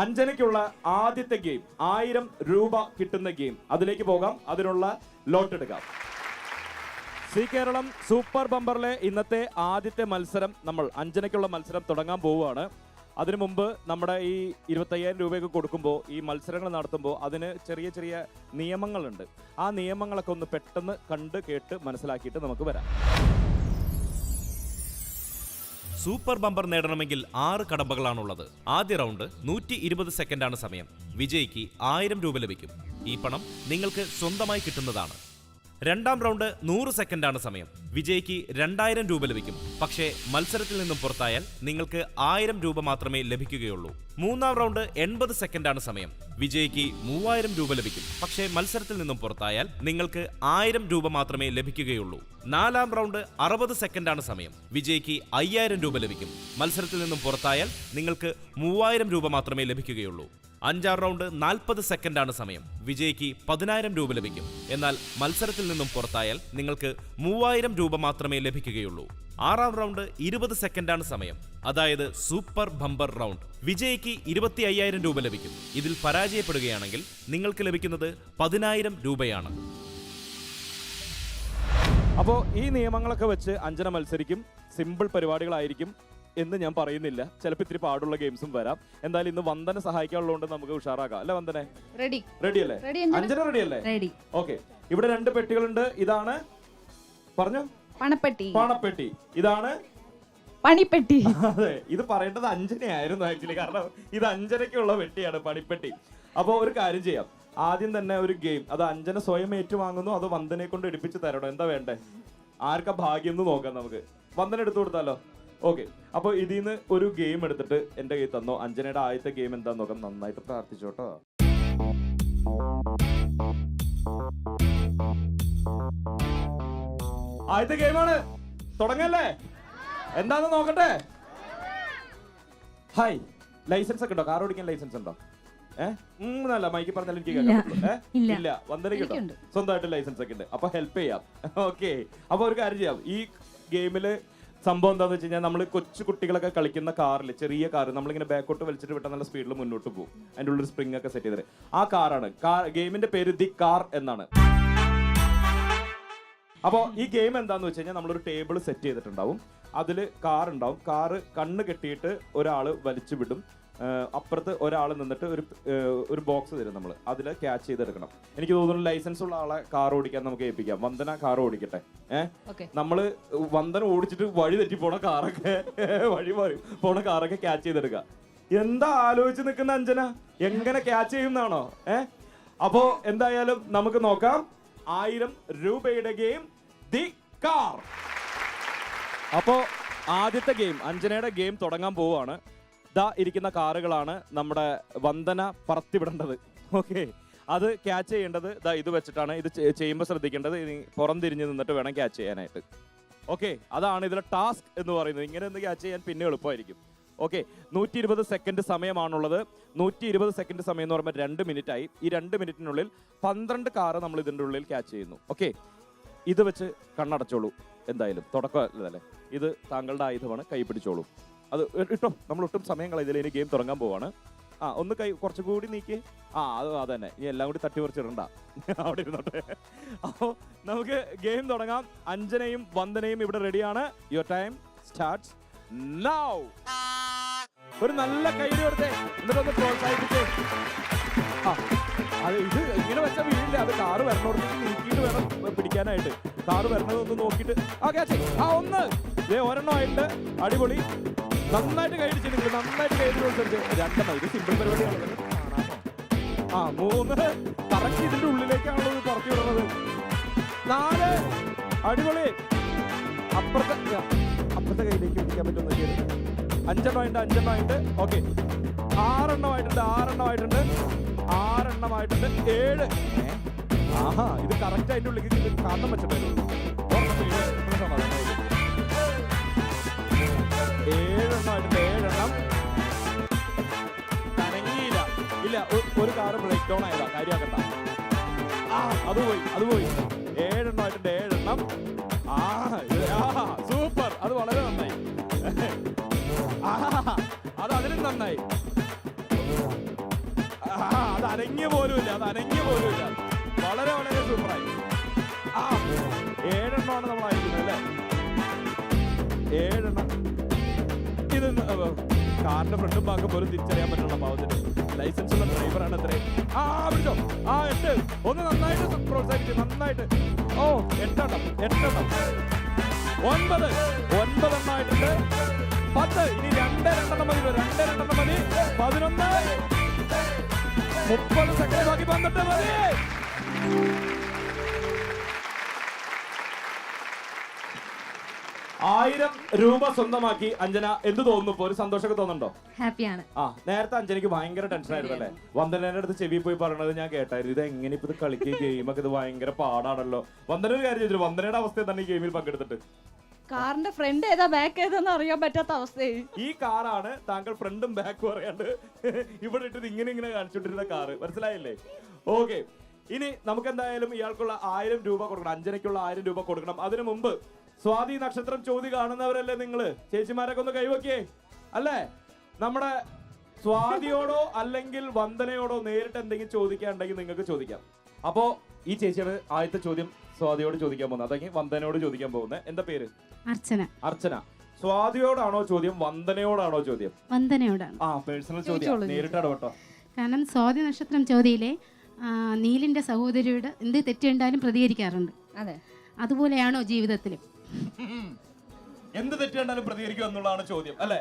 അഞ്ജനയ്ക്കുള്ള ആദ്യത്തെ ഗെയിം 1000 രൂപ കിട്ടുന്ന ഗെയിം. അതിലേക്ക് പോകാം. അതിനുള്ള ലോട്ട് എടുക്കാം. സി കേരളം സൂപ്പർ ബമ്പറിലെ ഇന്നത്തെ ആദ്യത്തെ മത്സരം, നമ്മൾ അഞ്ജനയ്ക്കുള്ള മത്സരം തുടങ്ങാൻ പോവുകയാണ്. അതിനു മുമ്പ് നമ്മുടെ ഈ 25,000 രൂപയൊക്കെ കൊടുക്കുമ്പോൾ, ഈ മത്സരങ്ങൾ നടത്തുമ്പോൾ അതിന് ചെറിയ ചെറിയ നിയമങ്ങളുണ്ട്. ആ നിയമങ്ങളൊക്കെ ഒന്ന് പെട്ടെന്ന് കണ്ട് കേട്ട് മനസ്സിലാക്കിയിട്ട് നമുക്ക് വരാം. സൂപ്പർ ബമ്പർ നേടണമെങ്കിൽ 6 കടമ്പകളാണുള്ളത്. ആദ്യ റൗണ്ട് 120 സെക്കൻഡാണ് സമയം. വിജയിക്ക് 1000 രൂപ ലഭിക്കും. ഈ പണം നിങ്ങൾക്ക് സ്വന്തമായി കിട്ടുന്നതാണ്. രണ്ടാം റൗണ്ട് 100 സെക്കൻഡാണ് സമയം. വിജയിക്ക് 2000 രൂപ ലഭിക്കും. പക്ഷേ മത്സരത്തിൽ നിന്നും പുറത്തായാൽ നിങ്ങൾക്ക് 1000 രൂപ മാത്രമേ ലഭിക്കുകയുള്ളൂ. മൂന്നാം റൗണ്ട് 80 സെക്കൻഡാണ് സമയം. വിജയിക്ക് 3000 രൂപ ലഭിക്കും. പക്ഷേ മത്സരത്തിൽ നിന്നും പുറത്തായാൽ നിങ്ങൾക്ക് 1000 രൂപ മാത്രമേ ലഭിക്കുകയുള്ളൂ. നാലാം റൗണ്ട് 60 സെക്കൻഡാണ് സമയം. വിജയിക്ക് 5000 രൂപ ലഭിക്കും. മത്സരത്തിൽ നിന്നും പുറത്തായാൽ നിങ്ങൾക്ക് 3000 രൂപ മാത്രമേ ലഭിക്കുകയുള്ളൂ. അഞ്ചാം റൗണ്ട് 40 സെക്കൻഡാണ് സമയം. വിജയിക്ക് 10000 രൂപ ലഭിക്കും. എന്നാൽ മത്സരത്തിൽ നിന്നും പുറത്തായാൽ നിങ്ങൾക്ക് 3000 രൂപ മാത്രമേ ലഭിക്കുകയുള്ളൂ. ആറാം റൗണ്ട് 20 സെക്കൻഡാണ് സമയം. അതായത് സൂപ്പർ ബമ്പർ റൗണ്ട്. വിജയിക്ക് 25,000 രൂപ ലഭിക്കും. ഇതിൽ പരാജയപ്പെടുകയാണെങ്കിൽ നിങ്ങൾക്ക് ലഭിക്കുന്നത് 10,000 രൂപയാണ്. അപ്പോൾ ഈ നിയമങ്ങളൊക്കെ വെച്ച് അഞ്ജന മത്സരിക്കും. സിമ്പിൾ പരിപാടികളായിരിക്കും എന്ന് ഞാൻ പറയുന്നില്ല. ചിലപ്പോൾ ഇത്തിരി പാടുള്ള ഗെയിംസും വരാം. എന്തായാലും ഇന്ന് വന്ദന സഹായിക്കാനുള്ളതുകൊണ്ട് നമുക്ക് ഉഷാറാക്കാം അല്ലെ വന്ദനെ? റെഡി അല്ലേ? അഞ്ജന റെഡി അല്ലേ? റെഡി. ഓക്കെ, ഇവിടെ 2 പെട്ടികളുണ്ട്. ഇതാണ് പറഞ്ഞു പണപ്പെട്ടി, ഇതാണ് പണിപ്പെട്ടി. അതെ, ഇത് പറയേണ്ടത് അഞ്ജനയായിരുന്നു ആക്ച്വലി. കാരണം ഇത് അഞ്ജനയ്ക്കുള്ള പെട്ടിയാണ്, പണിപ്പെട്ടി. അപ്പോൾ ഒരു കാര്യം ചെയ്യാം. ആദ്യം തന്നെ ഒരു ഗെയിം, അത് അഞ്ജന സ്വയം ഏറ്റുവാങ്ങുന്നു അതോ വന്ദനെ കൊണ്ട് എടുപ്പിച്ച് തരണോ? എന്താ വേണ്ടേ? ആർക്കാ ഭാഗ്യം എന്ന് നോക്കാം നമുക്ക്. വന്ദന എടുത്തു കൊടുത്താലോ? ഓക്കെ, അപ്പോൾ ഇതിൽ നിന്ന് ഒരു ഗെയിം എടുത്തിട്ട് എൻ്റെ കയ്യിൽ തന്നോ. അഞ്ജനയുടെ ആദ്യത്തെ ഗെയിം എന്താന്ന് നോക്കാം. നന്നായിട്ട് പ്രാർത്ഥിച്ചോട്ടോ. ആദ്യത്തെ ഗെയിമാണ്, തുടങ്ങല്ലേ? എന്താന്ന് നോക്കട്ടെ. ഹായ്, ലൈസൻസ് ഒക്കെ ഉണ്ടോ? കാർ ഓടിക്കാൻ ലൈസൻസ് ഉണ്ടോ? നല്ല മൈക്ക് പറഞ്ഞാലും എനിക്ക് കേൾക്കാം. ഇല്ല, വന്ദനയ്ക്ക് ഉണ്ടോ? സ്വന്തമായിട്ട് ലൈസൻസ് ഒക്കെ ഉണ്ട്. അപ്പൊ ഹെൽപ്പ് ചെയ്യാം. ഓക്കെ, അപ്പൊ ഒരു കാര്യം ചെയ്യാം. ഈ ഗെയിമില് സംഭവം എന്താണെന്ന് വെച്ച് കഴിഞ്ഞാൽ, നമ്മൾ കൊച്ചു കുട്ടികളൊക്കെ കളിക്കുന്ന കാറിൽ, ചെറിയ കാർ നമ്മളിങ്ങനെ ബാക്കോട്ട് വലിച്ചിട്ട് വിട്ടാൽ നല്ല സ്പീഡിൽ മുന്നോട്ട് പോകും. അതിൻ്റെ ഉള്ളിൽ സ്പ്രിംഗ് ഒക്കെ സെറ്റ് ചെയ്തിട്ട് ആ കാറാണ്. ഗെയിമിന്റെ പേര് ദി കാർ എന്നാണ്. അപ്പോൾ ഈ ഗെയിം എന്താന്ന് വെച്ച് കഴിഞ്ഞാൽ, നമ്മളൊരു ടേബിൾ സെറ്റ് ചെയ്തിട്ടുണ്ടാവും. അതിൽ കാർ ഉണ്ടാവും. കാറ് കണ്ണ് കെട്ടിയിട്ട് ഒരാൾ വലിച്ചു വിടും. അപ്പുറത്ത് ഒരാൾ നിന്നിട്ട് ഒരു ബോക്സ് തരും. നമ്മൾ അതിൽ ക്യാച്ച് ചെയ്തെടുക്കണം. എനിക്ക് തോന്നുന്നു ലൈസൻസ് ഉള്ള ആളെ കാർ ഓടിക്കാൻ നമുക്ക് ഏൽപ്പിക്കാം. വന്ദന കാർ ഓടിക്കട്ടെ. നമ്മള് വന്ദന ഓടിച്ചിട്ട് വഴി തെറ്റി പോണ കാറൊക്കെ പോണ കാറൊക്കെ ക്യാച്ച് ചെയ്തെടുക്കുക. എന്താ ആലോചിച്ച് നിൽക്കുന്ന അഞ്ജന? എങ്ങനെ ക്യാച്ച് ചെയ്യുന്നതാണോ? അപ്പോ എന്തായാലും നമുക്ക് നോക്കാം. 1000 രൂപയുടെ ഗെയിം ദി കാർ. അപ്പോ ആദ്യത്തെ ഗെയിം, അഞ്ജനയുടെ ഗെയിം തുടങ്ങാൻ പോവുകയാണ്. ദാ ഇരിക്കുന്ന കാറുകളാണ് നമ്മുടെ വന്ദന പറത്തിവിടേണ്ടത്. ഓക്കെ, അത് ക്യാച്ച് ചെയ്യേണ്ടത് ദാ ഇത് വെച്ചിട്ടാണ്. ഇത് ചെയ്യുമ്പോൾ ശ്രദ്ധിക്കേണ്ടത് പുറം തിരിഞ്ഞ് നിന്നിട്ട് വേണം ക്യാച്ച് ചെയ്യാനായിട്ട്. ഓക്കെ, അതാണ് ഇതിലെ ടാസ്ക് എന്ന് പറയുന്നത്. ഇങ്ങനെ ഒന്ന് ക്യാച്ച് ചെയ്യാൻ പിന്നെ എളുപ്പമായിരിക്കും. Okay, 120 second സമയമാണുള്ളത്. 120 സെക്കൻഡ് സമയം എന്ന് പറയുമ്പോൾ 2 മിനിറ്റ് ആയി. ഈ 2 മിനിറ്റിനുള്ളിൽ 12 കാറ് നമ്മൾ ഇതിൻ്റെ ഉള്ളിൽ ക്യാച്ച് ചെയ്യുന്നു. ഓക്കെ, ഇത് വെച്ച് കണ്ണടച്ചോളൂ. എന്തായാലും തുടക്കമല്ലേ, ഇത് താങ്കളുടെ ആയുധമാണ്. കൈ പിടിച്ചോളൂ. അത് ഇട്ടോ, നമ്മൾ ഒട്ടും സമയം കളയുന്നില്ല. ഇനി ഗെയിം തുടങ്ങാൻ പോവാണ്. ഒന്ന് കൈ കുറച്ചുകൂടി നീക്കി. അതന്നെ, ഇനി എല്ലാം കൂടി തട്ടി പറിച്ചിടണ്ട, അവിടെ ഇരുന്നോട്ടെ. അപ്പോൾ നമുക്ക് ഗെയിം തുടങ്ങാം. അഞ്ജനയും വന്ദനയും ഇവിടെ റെഡിയാണ്. Your time starts now. ഒരു നല്ല കൈയ്യടി കൊടുത്തേ, എന്നിട്ടൊന്ന് പ്രോത്സാഹിപ്പിച്ചേ. അത് ഇത് ഇങ്ങനെ വെച്ച വീടില്ല, അത് കാറ് വരണോടത്തേക്ക് നീക്കിയിട്ട് വേണം പിടിക്കാനായിട്ട്. കാറ് വരണതൊന്ന് നോക്കിയിട്ട് ഒന്ന് ഒരെണ്ണമായിട്ട്. അടിപൊളി, നന്നായിട്ട് കൈയടിച്ചിട്ടുണ്ട്, നന്നായിട്ട് കൈയ്യടി കൊടുത്തിട്ട്. രണ്ടെണ്ണം, ഇത് സിമ്പിൾ പരിപാടിയാണ്. 3 കറക്റ്റ് ഇതിന്റെ ഉള്ളിലേക്കാണല്ലോ ഇത് പുറത്തു വിടുന്നത്. 4 അടിപൊളി. അപ്പുറത്തെ കയ്യിലേക്ക് പിടിക്കാൻ പറ്റുന്ന 5 എണ്ണമായിട്ട്. ഓക്കെ, 6 എണ്ണമായിട്ടുണ്ട്. 7. ഇത് കറക്റ്റ് അതിന്റെ ഉള്ളിലേക്ക് കാണാൻ പറ്റണ്ടായിരുന്നു. 7 എണ്ണം കനങ്ങിയില്ല. ഇല്ല, ഒരു കാറ് ബ്രേക്ക് ഡൗൺ ആയതാ, കാര്യമാക്കണ്ട. അത് പോയി. 7 എണ്ണമായിട്ടുണ്ട്. 7 എണ്ണം. സൂപ്പർ, അത് വളരെ നന്നായി. അത് അതിലും നന്നായി. അത് അനങ്ങിയ പോലുമില്ല. വളരെ വളരെ സൂപ്പറായി. 7 എണ്ണമാണ് നമ്മൾ അയക്കുന്നത് അല്ലേ? 7 എണ്ണം. ഇത് കാറിന്റെ ഫ്രണ്ടും ബാക്കും പോലും തിരിച്ചറിയാൻ പറ്റുള്ള പാവത്തിന്. ലൈസൻസ് ഉള്ള ഡ്രൈവറാണ് അത്രയും. പിടിച്ചോ. 8. ഒന്ന് നന്നായിട്ട് പ്രോത്സാഹിപ്പിച്ചു, നന്നായിട്ട്. 8 എണ്ണം. 9 എണ്ണമായിട്ടുണ്ട്. 10. ഇനി 2 രണ്ടെണ്ണം മതി. 11. 30 സെക്കൻഡ് ബാക്കി. 12 മതി. ₹1000 സ്വന്തമാക്കി അഞ്ജന. എന്ത് തോന്നുന്നു ഇപ്പൊ? ഒരു സന്തോഷമൊക്കെ തോന്നുന്നുണ്ടോ? ഹാപ്പിയാണ്. നേരത്തെ അഞ്ജനയ്ക്ക് ഭയങ്കര ടെൻഷൻ ആയിരുന്നു അല്ലേ? വന്ദനയുടെ അടുത്ത് ചെവി പോയി പറയണത് ഞാൻ കേട്ടായിരുന്നു. ഇത് എങ്ങനെ ഇപ്പൊ ഇത് കളിക്കുകയും ഗെയിമൊക്കെ ഇത് ഭയങ്കര പാടാണല്ലോ. വന്ദന ഒരു കാര്യം ചോദിച്ചു, വന്ദനയുടെ അവസ്ഥ തന്നെ ഈ ഗെയിമിൽ പങ്കെടുത്തിട്ട്. കാറിന്റെ ഫ്രണ്ട് ഏതാ ബാക്ക് ഏതാന്ന് അറിയാൻ പറ്റാത്ത അവസ്ഥയായി. ഈ കാറാണ് താങ്കൾ ഫ്രണ്ടും ബാക്കും അറിയാണ്ട് ഇവിടെ ഇട്ടത് ഇങ്ങനെ കാണിച്ചോണ്ടിരുന്ന കാറ്, മനസ്സിലായില്ലേ? ഓക്കെ, ഇനി നമുക്ക് എന്തായാലും ഇയാൾക്കുള്ള ₹1000 കൊടുക്കണം. അഞ്ജനയ്ക്കുള്ള ₹1000 കൊടുക്കണം. അതിനു മുമ്പ് സ്വാതി നക്ഷത്രം ചോദ്യം കാണുന്നവരല്ലേ നിങ്ങള്? ചേച്ചിമാരൊക്കെ ഒന്ന് കൈവക്കിയേ അല്ലേ? നമ്മുടെ സ്വാതിയോടോ അല്ലെങ്കിൽ വന്ദനയോടോ നേരിട്ട് എന്തെങ്കിലും ചോദിക്കാനുണ്ടെങ്കിൽ നിങ്ങൾക്ക് ചോദിക്കാം. അപ്പോ ഈ ചേച്ചിയാണ് ആദ്യത്തെ ചോദ്യം സ്വാതിയോട് ചോദിക്കാൻ പോകുന്നത്, അതെങ്കിൽ വന്ദനയോട് ചോദിക്കാൻ പോകുന്നത്. എന്താ പേര്? അർച്ചന. സ്വാതിയോടാണോ ചോദ്യം, വന്ദനയോടാണോ ചോദ്യം? വന്ദനയോടാണ്. പേഴ്സണൽ ചോദ്യം, നേരിട്ട് ഇടപെട്ടോ. കാരണം സ്വാതി നക്ഷത്രം ചോദ്യയിലെ നീലിന്റെ സഹോദരിയോട് എന്ത് തെറ്റുണ്ടാലും പ്രതികരിക്കാറുണ്ട്. അതെ, അതുപോലെയാണോ ജീവിതത്തിലും? എന്ത് തെറ്റ് കണ്ടാലും പ്രതികരിക്കും എന്നുള്ളതാണ് ചോദ്യം അല്ലേ?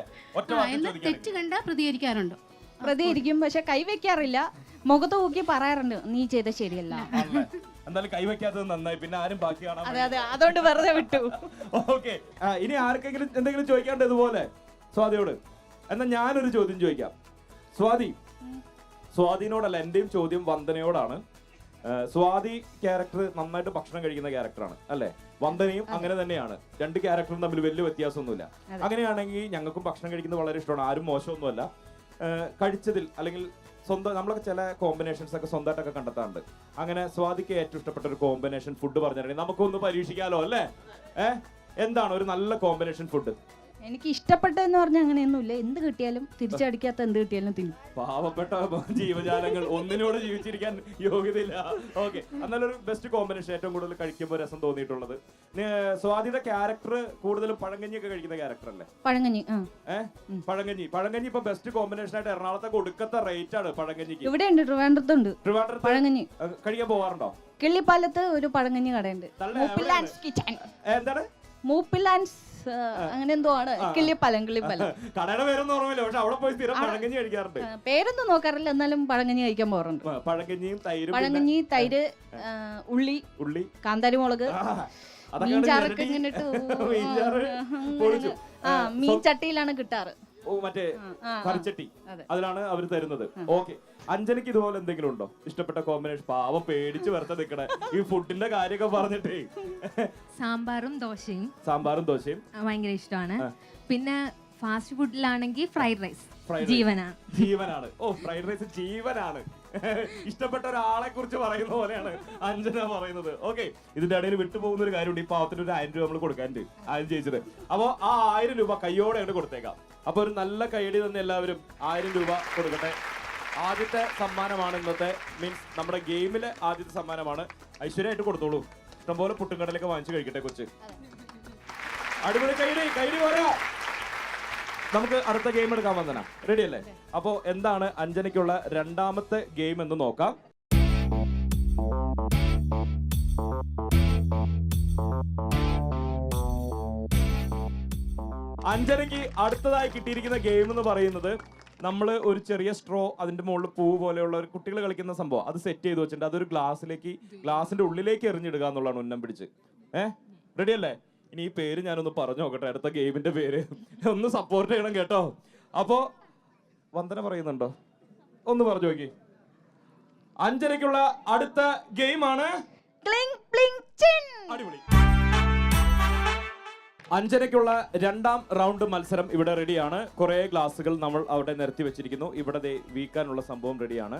തെറ്റ് കണ്ടാൽ പ്രതികരിക്കാറുണ്ടോ? പ്രതികരിക്കും, പക്ഷെ കൈവയ്ക്കാറില്ല. മുഖത്ത് നോക്കി പറയാറുണ്ട് നീ ചെയ്ത ശരിയല്ല. എന്തായാലും കൈവയ്ക്കാത്തത് നന്നായി, പിന്നെ ആരും ബാക്കി കാണാൻ. അതെ, അതുകൊണ്ട് വെറുതെ വിട്ടു. ഓക്കെ, ഇനി ആർക്കെങ്കിലും എന്തെങ്കിലും ചോദിക്കാണ്ട് ഇതുപോലെ സ്വാതിയോട്? എന്നാ ഞാനൊരു ചോദ്യം ചോദിക്കാം. സ്വാതിനോടല്ല, എന്റെയും ചോദ്യം വന്ദനയോടാണ്. സ്വാതി ക്യാരക്ടർ നന്നായിട്ട് ഭക്ഷണം കഴിക്കുന്ന ക്യാരക്ടറാണ് അല്ലെ? വന്ദനയും അങ്ങനെ തന്നെയാണ്. 2 ക്യാരക്ടറും തമ്മിൽ വലിയ വ്യത്യാസമൊന്നുമില്ല. അങ്ങനെയാണെങ്കിൽ ഞങ്ങൾക്കും ഭക്ഷണം കഴിക്കുന്നത് വളരെ ഇഷ്ടമാണ്, ആരും മോശമൊന്നുമല്ല. കഴിച്ചതിൽ അല്ലെങ്കിൽ സ്വന്തം നമ്മളൊക്കെ ചില കോമ്പിനേഷൻസ് ഒക്കെ സ്വന്തമായിട്ടൊക്കെ കണ്ടെത്താറുണ്ട്. അങ്ങനെ സ്വാതിക്ക് ഏറ്റവും ഇഷ്ടപ്പെട്ട ഒരു കോമ്പിനേഷൻ ഫുഡ് പറഞ്ഞിട്ടുണ്ടെങ്കിൽ നമുക്കൊന്ന് പരീക്ഷിക്കാലോ അല്ലേ? എന്താണ് ഒരു നല്ല കോമ്പിനേഷൻ ഫുഡ്? എനിക്ക് ഇഷ്ടപ്പെട്ടെന്ന് പറഞ്ഞാൽ അങ്ങനെയൊന്നുമില്ല, എന്ത് കിട്ടിയാലും തിരിച്ചടിക്കാത്ത എന്ത് കിട്ടിയാലും തിന്നും. പാവപ്പെട്ട ജീവജാലങ്ങൾ, ഒന്നിനോട് ജീവിച്ചിരിക്കാൻ യോഗ്യതയില്ല. ഓക്കെ, എന്നാലൊരു ബെസ്റ്റ് കോമ്പിനേഷൻ ഏറ്റവും കൂടുതൽ കഴിക്കുമ്പോൾ രസം തോന്നിയിട്ടുള്ളത്? സ്വാതിയുടെ ക്യാരക്ടർ കൂടുതലും പഴങ്കഞ്ഞി ഒക്കെ കഴിക്കുന്ന ക്യാരക്ടർ അല്ലേ? പഴങ്കഞ്ഞി ഇപ്പൊ ബെസ്റ്റ് കോമ്പിനേഷൻ ആയിട്ട് എറണാകുളത്തെ കൊടുക്കത്ത റേറ്റ് ആണ് പഴങ്കഞ്ഞിക്ക്. ഇവിടെ ഉണ്ട്, ട്രിവാൻഡ്രത്തുണ്ട് പഴങ്കഞ്ഞി. കഴിക്കാൻ പോവാറുണ്ടോ? കിള്ളിപ്പാലത്ത് ഒരു പഴങ്കഞ്ഞി കടയുണ്ട്, എന്താണ് മൂപ്പിലാൻസ് അങ്ങനെ എന്തോ ആണ്. കിള്ളിപ്പാലം കടയുടെ പേരൊന്നും ഓർമ്മയില്ല, പക്ഷെ അവിടെ പോയി സ്ഥിരം പഴങ്കഞ്ഞി കഴിക്കാറുണ്ട്. പേരൊന്നും നോക്കാറില്ല, എന്നാലും പഴങ്കഞ്ഞി കഴിക്കാൻ പോകാറുണ്ട്. പഴങ്കഞ്ഞി, തൈര്, ഉള്ളി, കാന്താരി മുളക്, മീൻചാറൊക്കെ ഇങ്ങനെ ഇട്ട് മീൻ ചട്ടിയിലാണ് കിട്ടാറ്. മറ്റേ കറിച്ചട്ടി, അതിലാണ് അവർ തരുന്നത്. ഓക്കെ, അഞ്ജനയ്ക്ക് ഇതുപോലെ എന്തെങ്കിലും ഉണ്ടോ ഇഷ്ടപ്പെട്ട കോമ്പിനേഷൻ? പാവം പേടിച്ച് വരത്ത നിക്കണേ ഈ ഫുഡിന്റെ കാര്യമൊക്കെ പറഞ്ഞിട്ടേ. സാമ്പാറും ദോശയും ഭയങ്കര ഇഷ്ടമാണ്. പിന്നെ ഫാസ്റ്റ് ഫുഡിലാണെങ്കിൽ ഫ്രൈഡ് റൈസ് ജീവനാണ്. ഫ്രൈഡ് റൈസ് ജീവനാണ്. ഇഷ്ടപ്പെട്ട ഒരാളെ കുറിച്ച് പറയുന്ന പോലെയാണ് അഞ്ജന പറയുന്നത്. ഓക്കെ, ഇതിന്റെ ഇടയിൽ വിട്ടുപോകുന്ന ഒരു കാര്യമുണ്ട്. ഈ പാവത്തിന് ഒരു ₹1000 നമ്മൾ കൊടുക്കാനുണ്ട്, ആദ്യം ചോദിച്ചത്. അപ്പൊ ആ ₹1000 കയ്യോടെ കൊടുത്തേക്കാം. അപ്പൊ ഒരു നല്ല കൈയടി തന്നെ എല്ലാവരും ₹1000 കൊടുക്കട്ടെ. ആദ്യത്തെ സമ്മാനമാണ് ഇന്നത്തെ, മീൻസ് നമ്മുടെ ഗെയിമിലെ ആദ്യത്തെ സമ്മാനമാണ്. ഐശ്വര്യമായിട്ട് കൊടുത്തോളൂ. ഇഷ്ടംപോലെ പുട്ടുംകടലൊക്കെ വാങ്ങിച്ചു കഴിക്കട്ടെ കൊച്ച്. അടിപൊളി. കൈഡി പോരാ. നമുക്ക് അടുത്ത ഗെയിം എടുക്കാൻ വന്നന. റെഡി അല്ലേ? അപ്പോ എന്താണ് അഞ്ജനയ്ക്കുള്ള രണ്ടാമത്തെ ഗെയിം എന്ന് നോക്കാം. അഞ്ജനയ്ക്ക് അടുത്തതായി കിട്ടിയിരിക്കുന്ന ഗെയിം എന്ന് പറയുന്നത്, നമ്മൾ ഒരു ചെറിയ സ്ട്രോ, അതിന്റെ മുകളിൽ പൂ പോലെയുള്ള ഒരു കുട്ടികൾ കളിക്കുന്ന സംഭവം, അത് സെറ്റ് ചെയ്ത് വെച്ചിട്ടുണ്ട്. അതൊരു ഗ്ലാസിന്റെ ഉള്ളിലേക്ക് എറിഞ്ഞിടുക എന്നുള്ളതാണ് ഉന്നം പിടിച്ച്. റെഡി അല്ലേ? ഇനി ഈ പേര് ഞാനൊന്ന് പറഞ്ഞു നോക്കട്ടെ, അടുത്ത ഗെയിമിന്റെ പേര്. ഒന്ന് സപ്പോർട്ട് ചെയ്യണം കേട്ടോ. അപ്പോ വന്ദന പറയുന്നുണ്ടോ? ഒന്ന് പറഞ്ഞു നോക്കി. അഞ്ജനയ്ക്കുള്ള അടുത്ത ഗെയിമാണ് അടിപൊളി. അഞ്ജനയ്ക്കുള്ള രണ്ടാം റൗണ്ട് മത്സരം ഇവിടെ റെഡിയാണ്. കുറെ ഗ്ലാസുകൾ നമ്മൾ അവിടെ നിരത്തി വെച്ചിരിക്കുന്നു. ഇവിടെ വീക്കാനുള്ള സംഭവം റെഡിയാണ്.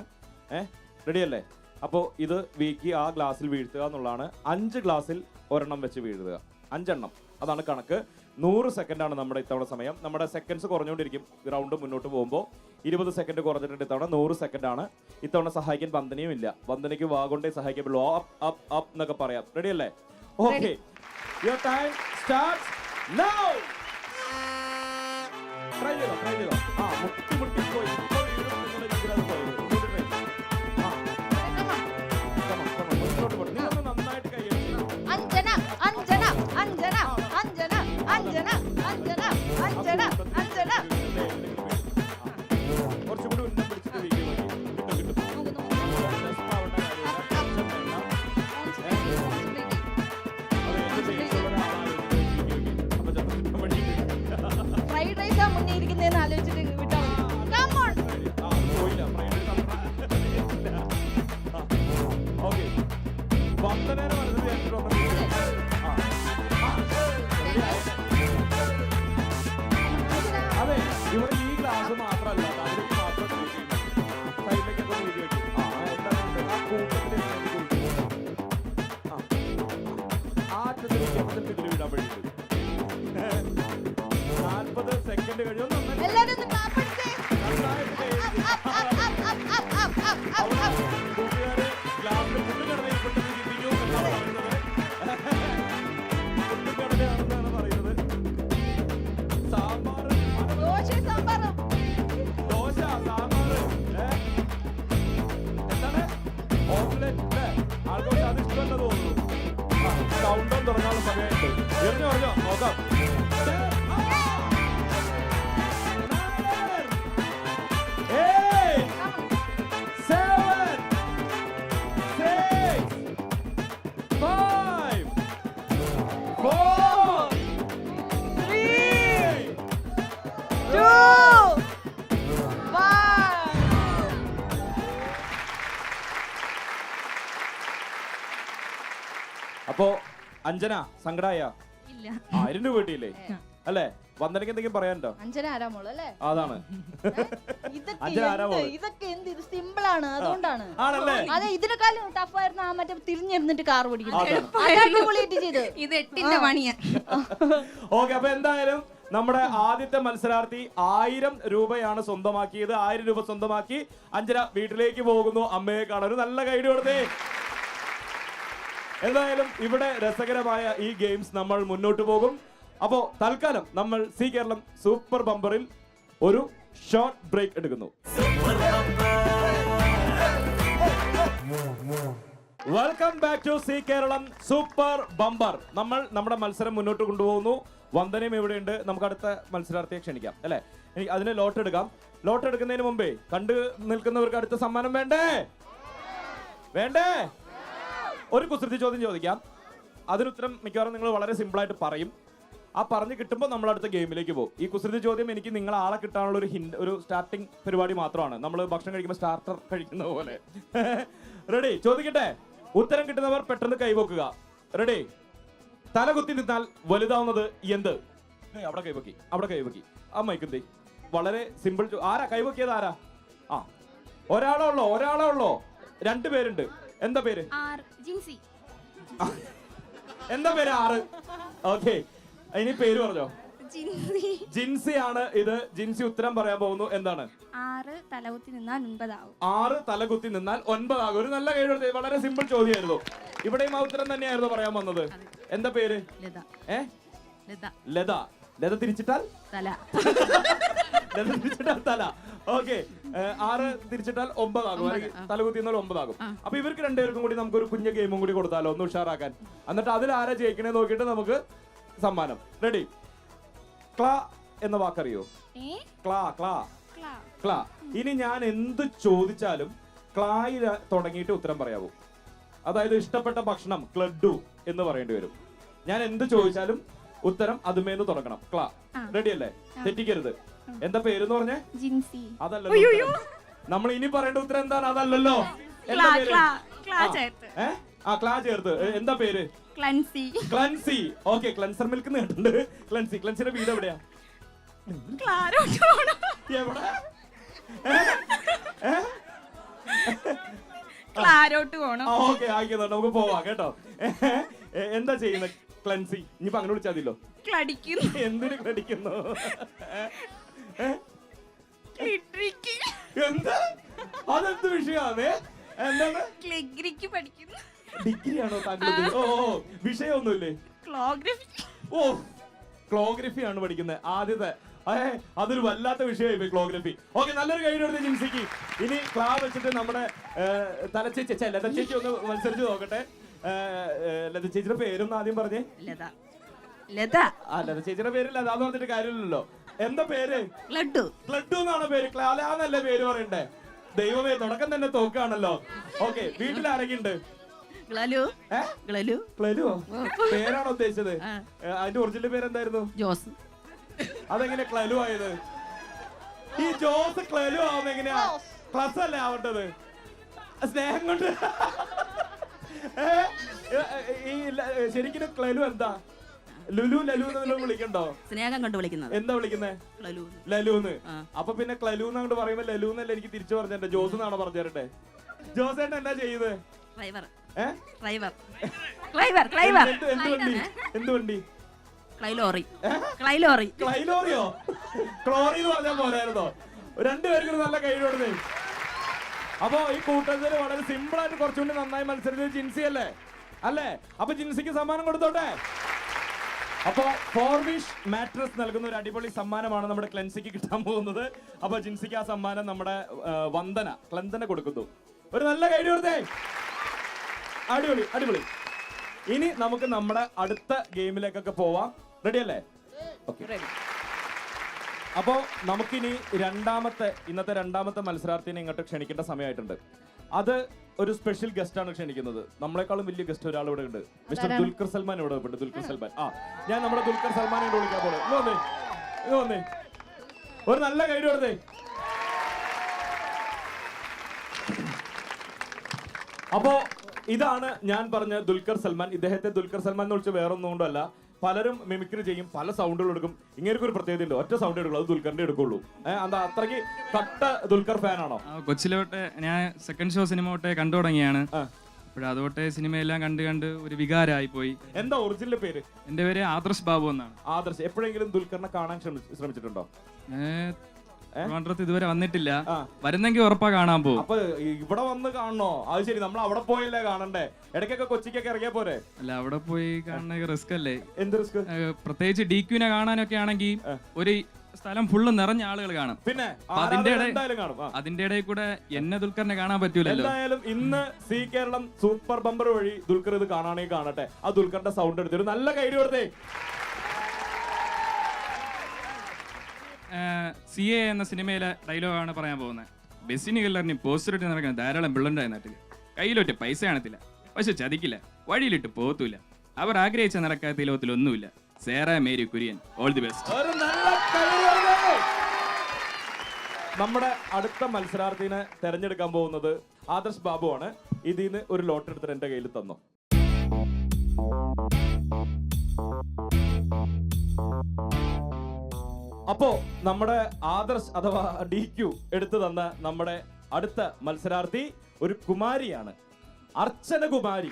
റെഡിയല്ലേ? അപ്പോൾ ഇത് വീക്കി ആ ഗ്ലാസ്സിൽ വീഴ്ത്തുക എന്നുള്ളതാണ്. 5 ഗ്ലാസ്സിൽ ഒരെണ്ണം വെച്ച് വീഴുക. 5 എണ്ണം, അതാണ് കണക്ക്. 100 സെക്കൻഡാണ് നമ്മുടെ ഇത്തവണ സമയം. നമ്മുടെ സെക്കൻഡ്സ് കുറഞ്ഞുകൊണ്ടിരിക്കും റൗണ്ട് മുന്നോട്ട് പോകുമ്പോൾ. 20 സെക്കൻഡ് കുറഞ്ഞിട്ടുണ്ട് ഇത്തവണ. 100 സെക്കൻഡാണ്. ഇത്തവണ സഹായിക്കാൻ വന്ദനയും ഇല്ല. വന്ദനയ്ക്ക് വാഗൊണ്ടേ സഹായിക്കപ്പെടുള്ളൂ. അപ്പ് അപ്പ് എന്നൊക്കെ പറയാം. റെഡിയല്ലേ? Okay, your time starts now. Try ചെയ്തോ. മുട്ടി പോയി. നന്നായിട്ട് കൈ അഞ്ജന അഞ്ജന അഞ്ജന അഞ്ജന അഞ്ജന അഞ്ജന അഞ്ജന അഞ്ജന. കുറച്ചുകൂടി ഉന്നം പിടിച്ചിട്ട് കിട്ടും. ഫ്രൈഡ് റൈസാ മുന്നേ ഇരിക്കുന്നതെന്ന് ആലോചിച്ചിട്ട് വിട്ടോ. ഓക്കെ, വന്ദനേനെ മനസ്സിൽ അതെ, ഇവിടെ ഈ ഗ്ലാസ് മാത്രമല്ല, അതിലേക്ക് മാത്രം സൈഡിലേക്കൊക്കെ വീതി വെക്കും. ആ കൂട്ടത്തിലേക്ക് ആറ്റത്തിലേക്ക് ഇതിൽ വിടാൻ വേണ്ടിയിട്ട് 40 സെക്കൻഡ് കഴിയും. കൂട്ടുകാര് ഗ്ലാസിൽ പുട്ടുകടലയിൽപ്പെട്ട് ചിന്തിക്കൂ എന്നാണ് പറയുന്നത്. പുട്ടുകടലയാണെന്നാണ് പറയുന്നത്. സാമ്പാർ, ദോശ, സാമ്പാർ, എന്താണ് ഓംലെറ്റ്. ആൾക്കാർക്ക് അത് ഇഷ്ടമല്ല തോന്നുന്നു. കൗണ്ട് ഡൗൺ തുടങ്ങാനുള്ള സമയമുണ്ട്. എറിഞ്ഞു പറഞ്ഞോ നോക്കാം. 8, 7, 6, 5, 4, 3, 2, 1. അപ്പോ അഞ്ജന സങ്കടായ? 1000 രൂപ കിട്ടിയില്ലേ? അല്ലേ? വന്ദനയ്ക്ക് എന്തെങ്കിലും പറയാനുണ്ടോ? അഞ്ജന ആരാ മോള് അല്ലേ? അതാണ്. ഇതൊക്കെ എന്ത് സിമ്പിൾ ആണ്, അതുകൊണ്ടാണ്. അതെ, ഇതിനെക്കാളും ടഫ് ആയിരുന്നു ആ മറ്റേ തിരിഞ്ഞിരുന്നിട്ട് കാർ ഓടിക്കുന്നത്. ഇത് 8ന്റെ പണിയാ. ഓക്കെ, അപ്പൊ എന്തായാലും നമ്മുടെ ആദ്യത്തെ മത്സരാർത്ഥി 1000 രൂപയാണ് സ്വന്തമാക്കിയത്. 1000 രൂപ സ്വന്തമാക്കി അഞ്ജന വീട്ടിലേക്ക് പോകുന്നു. അമ്മയെ കാണാൻ ഒരു നല്ല കൈഡി കൊടുത്തേ. എന്തായാലും ഇവിടെ രസകരമായ ഈ ഗെയിംസ് നമ്മൾ മുന്നോട്ട് പോകും. അപ്പോ തൽക്കാലം നമ്മൾ സി കേരളം സൂപ്പർ ബമ്പറിൽ ഒരു ഷോർട്ട് ബ്രേക്ക് എടുക്കുന്നു. Welcome back to C Keralam super bumper. നമ്മൾ നമ്മുടെ മത്സരം മുന്നോട്ട് കൊണ്ടുപോകുന്നു. വന്ദനയും ഇവിടെയുണ്ട്. നമുക്ക് അടുത്ത മത്സരാർത്ഥിയെ ക്ഷണിക്കാം അല്ലെ? അതിന് ലോട്ട് എടുക്കാം. ലോട്ട് എടുക്കുന്നതിന് മുമ്പേ കണ്ടു നിൽക്കുന്നവർക്ക് അടുത്ത സമ്മാനം വേണ്ടേ? ഒരു കുസൃതി ചോദ്യം ചോദിക്കാം. അതിനുത്തരം മിക്കവാറും നിങ്ങൾ വളരെ സിമ്പിളായിട്ട് പറയും. ആ പറഞ്ഞു കിട്ടുമ്പോൾ നമ്മൾ അടുത്ത ഗെയിമിലേക്ക് പോകും. ഈ കുസൃതി ചോദ്യം എനിക്ക് നിങ്ങൾ ആളെ കിട്ടാനുള്ള ഒരു സ്റ്റാർട്ടിംഗ് പരിപാടി മാത്രമാണ്. നമ്മൾ ഭക്ഷണം കഴിക്കുമ്പോൾ സ്റ്റാർട്ടർ കഴിക്കുന്ന പോലെ. റെഡി? ചോദിക്കട്ടെ? ഉത്തരം കിട്ടുന്നവർ പെട്ടെന്ന് കൈവക്കുക. റെഡി? തലകുത്തി നിന്നാൽ വലുതാവുന്നത് എന്ത്? അവിടെ കൈവക്കി. ആ മൈക്കെന്തേ? വളരെ സിമ്പിൾ. ആരാ കൈവക്കിയത്? ആരാ? ആ, ഒരാളേ ഉള്ളോ? 2 പേരുണ്ട്. എന്താ പേര്? എന്താ പേര്? 6. ഓക്കെ, ഇനി പേര് പറഞ്ഞോ. ജിൻസി ആണ് ഇത്. ജിൻസി ഉത്തരം പറയാൻ പോകുന്നു. എന്താണ്? 6 തലകുത്തി നിന്നാൽ 9 ആവും. 6 തലകുത്തി നിന്നാൽ 9 ആകും. ഒരു നല്ല കഴിവ്. വളരെ സിമ്പിൾ ചോദ്യമായിരുന്നു. ഇവിടെയും ആ ഉത്തരം തന്നെയായിരുന്നു പറയാൻ വന്നത്. എന്താ പേര്? ലത. ലത തിരിച്ചിട്ടാൽ തല. ലത തിരിച്ചിട്ടാൽ തല. ഓക്കെ. 6 തിരിച്ചിട്ടാൽ 9 ആകും. തലകുത്തി നിന്നാൽ 9 ആകും. അപ്പൊ ഇവർക്ക് രണ്ടുപേർക്കും കൂടി നമുക്കൊരു കുഞ്ഞു ഗെയിമും കൂടി കൊടുത്താലോ, ഒന്ന് ഉഷാറാക്കാൻ. എന്നിട്ട് അതിൽ ആരാ ജയിക്കണേ നോക്കിയിട്ട് നമുക്ക് സമ്മാനം. റെഡി? ക്ലാ എന്ന വാക്കറിയോ? ക്ലാ ക്ലാ ക്ലാ. ഇനി ഞാൻ എന്ത് ചോദിച്ചാലും ക്ലായിൽ തുടങ്ങിയിട്ട് ഉത്തരം പറയാവൂ. അതായത് ഇഷ്ടപ്പെട്ട ഭക്ഷണം ക്ലഡു എന്ന് പറയേണ്ടി വരും. ഞാൻ എന്ത് ചോദിച്ചാലും ഉത്തരം അതുമേന്ന് തുടങ്ങണം. ക്ലാ. റെഡി അല്ലേ? തെറ്റിക്കരുത്. എന്താ പേരെന്ന് പറഞ്ഞേ? ജിൻസി. അതല്ലല്ലോ നമ്മൾ ഇനി പറയേണ്ട ഉത്തരം. എന്താണ്? അതല്ലല്ലോ. എന്താ പേര്? ക്ലാ ചേർത്ത്. എന്താ പേര്? ക്ലൻസി. ക്ലൻസി. ഓക്കെ. ക്ലൻസർ മിൽക്ക് കേട്ടിട്ടുണ്ട്. ക്ലൻസി. ക്ലൻസിന്റെ വീട് എവിടെയാ? എവിടെ? ഓക്കെ, ആയിക്കോട്ടെ, നമുക്ക് പോവാം കേട്ടോ. എന്താ ചെയ്യുന്നത് ക്ലൻസി? ഇനിയിപ്പോ അങ്ങനെ വിളിച്ചാൽ മതിയല്ലോ. എന്തിനു ക്ലടിക്കുന്നു? എന്താ? അതെന്ത് വിഷയമാണ്? എന്താണ്? ഡിഗ്രി ആണോ താങ്കൾ? ഓ, വിഷയമൊന്നുമില്ലേ? ഓ, ക്ലോഗ്രഫി ആണ് പഠിക്കുന്നത്. ആദ്യത്തെ അതൊരു വല്ലാത്ത വിഷയമായി ക്ലോഗ്രഫി. ഓക്കെ, നല്ലൊരു കൈ കൊടുത്ത് ജിൻസിക്ക്. ഇനി ക്ലാ വെച്ചിട്ട് നമ്മുടെ തലച്ചേച്ചി ലത ചേച്ചി ഒന്ന് മത്സരിച്ച് നോക്കട്ടെ. ലത ചേച്ചിയുടെ പേരൊന്നും ആദ്യം പറഞ്ഞേ. ലത. ലത ചേച്ചിയുടെ പേര് ലത എന്ന് പറഞ്ഞിട്ട് കാര്യമില്ലല്ലോ. എന്താ പേര്? ലഡ്ഡു. ലഡ്ഡു എന്നാണ് പേര്. ക്ലാലാന്നല്ലേ പേര് പറയണ്ടേ? ദൈവമേ, തുടക്കം തന്നെ തോക്കാണല്ലോ. ഓക്കെ, വീട്ടിൽ ആരൊക്കെയുണ്ട്? പേരാണോ ഉദ്ദേശിച്ചത്? അതിന്റെ ഒറിജിനൽ പേരെന്തായിരുന്നു? ജോസ്. അതെങ്ങനെ ക്ലലു ആയത്? ഈ ജോസ് ക്ലലു ആവുന്ന എങ്ങനെയാ? പ്ലസ് അല്ലേ ആവേണ്ടത്? സ്നേഹം കൊണ്ട്. ഈ ശരിക്കും ക്ലലു എന്താ? ലുലു ലലു എന്ന് വിളിക്കണ്ടോ? സ്നേഹം കൊണ്ട് വിളിക്കുന്നത്. എന്താ വിളിക്കുന്നേ? ലലൂന്ന്. അപ്പൊ പിന്നെ ക്ലലു എന്നങ്ങോട്ട് പറയുമ്പോ ലലു എന്നല്ല എനിക്ക് തിരിച്ചു പറഞ്ഞേ. ജോസ് എന്നാണോ പറഞ്ഞു തരട്ടെ? ജോസ് ഏട്ടൻ എന്താ ചെയ്യുന്നത്? എന്ത് വണ്ടി? ക്ലൈലോറിയോ? ക്ലോറി എന്ന് പറഞ്ഞാൽ പോരായിരുന്നോ? രണ്ടുപേർക്കും നല്ല കൈ കൊടുത്തേ. അപ്പൊ ഈ കൂട്ടത്തിൽ വളരെ സിമ്പിൾ ആയിട്ട് കുറച്ചുകൂടി നന്നായി മത്സരിച്ചത് ജിൻസി അല്ലേ? അപ്പൊ ജിൻസിക്ക് സമ്മാനം കൊടുത്തോട്ടെ. അപ്പൊ ഫോർവിഷ് മാട്രസ് നൽകുന്ന ഒരു അടിപൊളി സമ്മാനമാണ് നമ്മുടെ ക്ലൻസിക്ക് കിട്ടാൻ പോകുന്നത്. അപ്പൊ ജിൻസിക്ക് ആ സമ്മാനം നമ്മുടെ ക്ലന്തന കൊടുക്കുന്നു. ഒരു നല്ല കൈ കൊടുത്തേ. അടിപൊളി അടിപൊളി. ഇനി നമുക്ക് നമ്മുടെ അടുത്ത ഗെയിമിലേക്കൊക്കെ പോവാം. റെഡി അല്ലേ? ഓക്കെ. അപ്പോ നമുക്കിനി ഇന്നത്തെ രണ്ടാമത്തെ മത്സരാർത്ഥിനെ ഇങ്ങോട്ട് ക്ഷണിക്കേണ്ട സമയമായിട്ടുണ്ട്. അത് ഒരു സ്പെഷ്യൽ ഗസ്റ്റ് ആണ് ക്ഷണിക്കുന്നത്. നമ്മളെക്കാളും വലിയ ഗസ്റ്റ് ഒരാൾ ഇവിടെ ഉണ്ട്. മിസ്റ്റർ ദുൽഖർ സൽമാൻ ഇവിടെ ഉണ്ട്. ദുൽഖർ സൽമാൻ. ഞാൻ നമ്മുടെ ദുൽഖർ സൽമാനെ വിളിക്കാൻ പോലെ. ഒരു നല്ല കൈഡ് കൊടുത്തേ. അപ്പോ ഇതാണ് ഞാൻ പറഞ്ഞ ദുൽഖർ സൽമാൻ. ഇദ്ദേഹത്തെ ദുൽഖർ സൽമാൻ എന്ന് വിളിച്ച് വേറൊന്നും കൊണ്ടല്ല. പലരും മിമിക്രി ചെയ്യും, പല സൗണ്ടുകൾ എടുക്കും. ഇങ്ങനെയൊക്കെ ഒരു പ്രത്യേകത ഉണ്ട്. ഒറ്റ സൗണ്ട് എടുക്കുള്ളൂ, അത് ദുൽഖറിന്റെ എടുക്കുള്ളൂ. എന്താ അത്രയ്ക്ക് കട്ട ദുൽഖർ ഫാനാണോ? കൊച്ചിലോട്ടെ ഞാൻ സെക്കൻഡ് ഷോ സിനിമ തൊട്ടേ കണ്ടു തുടങ്ങിയാണ്. അതുകൊട്ടെ സിനിമയെല്ലാം കണ്ട് ഒരു വികാരമായി പോയി. എന്താ ഒറിജിനൽ പേര്? എന്റെ പേര് ആദർശ് ബാബു എന്നാണ്. ആദർശ്. എപ്പോഴെങ്കിലും ദുൽഖറിനെ കാണാൻ ശ്രമിച്ചിട്ടുണ്ടോ? ഇതുവരെ വന്നിട്ടില്ല. വരുന്നെങ്കിൽ ഉറപ്പാ കാണാൻ പോകും. അപ്പൊ ഇവിടെ വന്ന് കാണണോ? അത് ശരി, നമ്മൾ അവിടെ പോയല്ലേ കാണണ്ടേ? ഇടയ്ക്കൊക്കെ കൊച്ചിക്കൊക്കെ ഇറങ്ങിയാ പോരെ? അല്ല, അവിടെ പോയി കാണുന്ന റിസ്ക് അല്ലേ? എന്ത് റിസ്ക്? പ്രത്യേകിച്ച് DQനെ കാണാനൊക്കെ ആണെങ്കിൽ ഒരു സ്ഥലം ഫുള്ള് നിറഞ്ഞ ആളുകൾ കാണും. പിന്നെ അതിന്റെ ഇടയിൽ കൂടെ എന്നെ ദുൽഖറിനെ കാണാൻ പറ്റൂലല്ലോ. എന്തായാലും ഇന്ന് സി കേരളം സൂപ്പർ ബമ്പർ വഴി ദുൽഖർ ഇത് കാണാണെങ്കിൽ കാണട്ടെ. ആ ദുൽഖറിന്റെ സൗണ്ട് എടുത്തൊരു നല്ല കൈഡി കൊടുത്തേ. CA എന്ന സിനിമയിലെ ഡയലോഗാണ് പറയാൻ പോകുന്നത്. ബസ്സിന് കല്ലറിന് പോസ്റ്ററിട്ട് നടക്കുന്ന ധാരാളം പിള്ളേണ്ടായ നാട്ടിൽ കയ്യിലൊറ്റ പൈസ കാണത്തില്ല, പക്ഷെ ചതിക്കില്ല, വഴിയിലിട്ട് പോകത്തൂല. അവർ ആഗ്രഹിച്ച നടക്കാത്ത ലോകത്തിലൊന്നുമില്ല. Sera Mary Kurian, all the best. നമ്മുടെ അടുത്ത മത്സരാർത്ഥിനെ തെരഞ്ഞെടുക്കാൻ പോകുന്നത് ആദർശ് ബാബു ആണ്. ഇതിന്ന് ഒരു ലോട്ട് എടുത്തിട്ട് എന്റെ കയ്യിൽ തന്നു. അപ്പോ നമ്മുടെ ആദർശ് അഥവാ DQ എടുത്തു തന്ന നമ്മുടെ അടുത്ത മത്സരാർത്ഥി ഒരു കുമാരിയാണ്, അർച്ചന കുമാരി.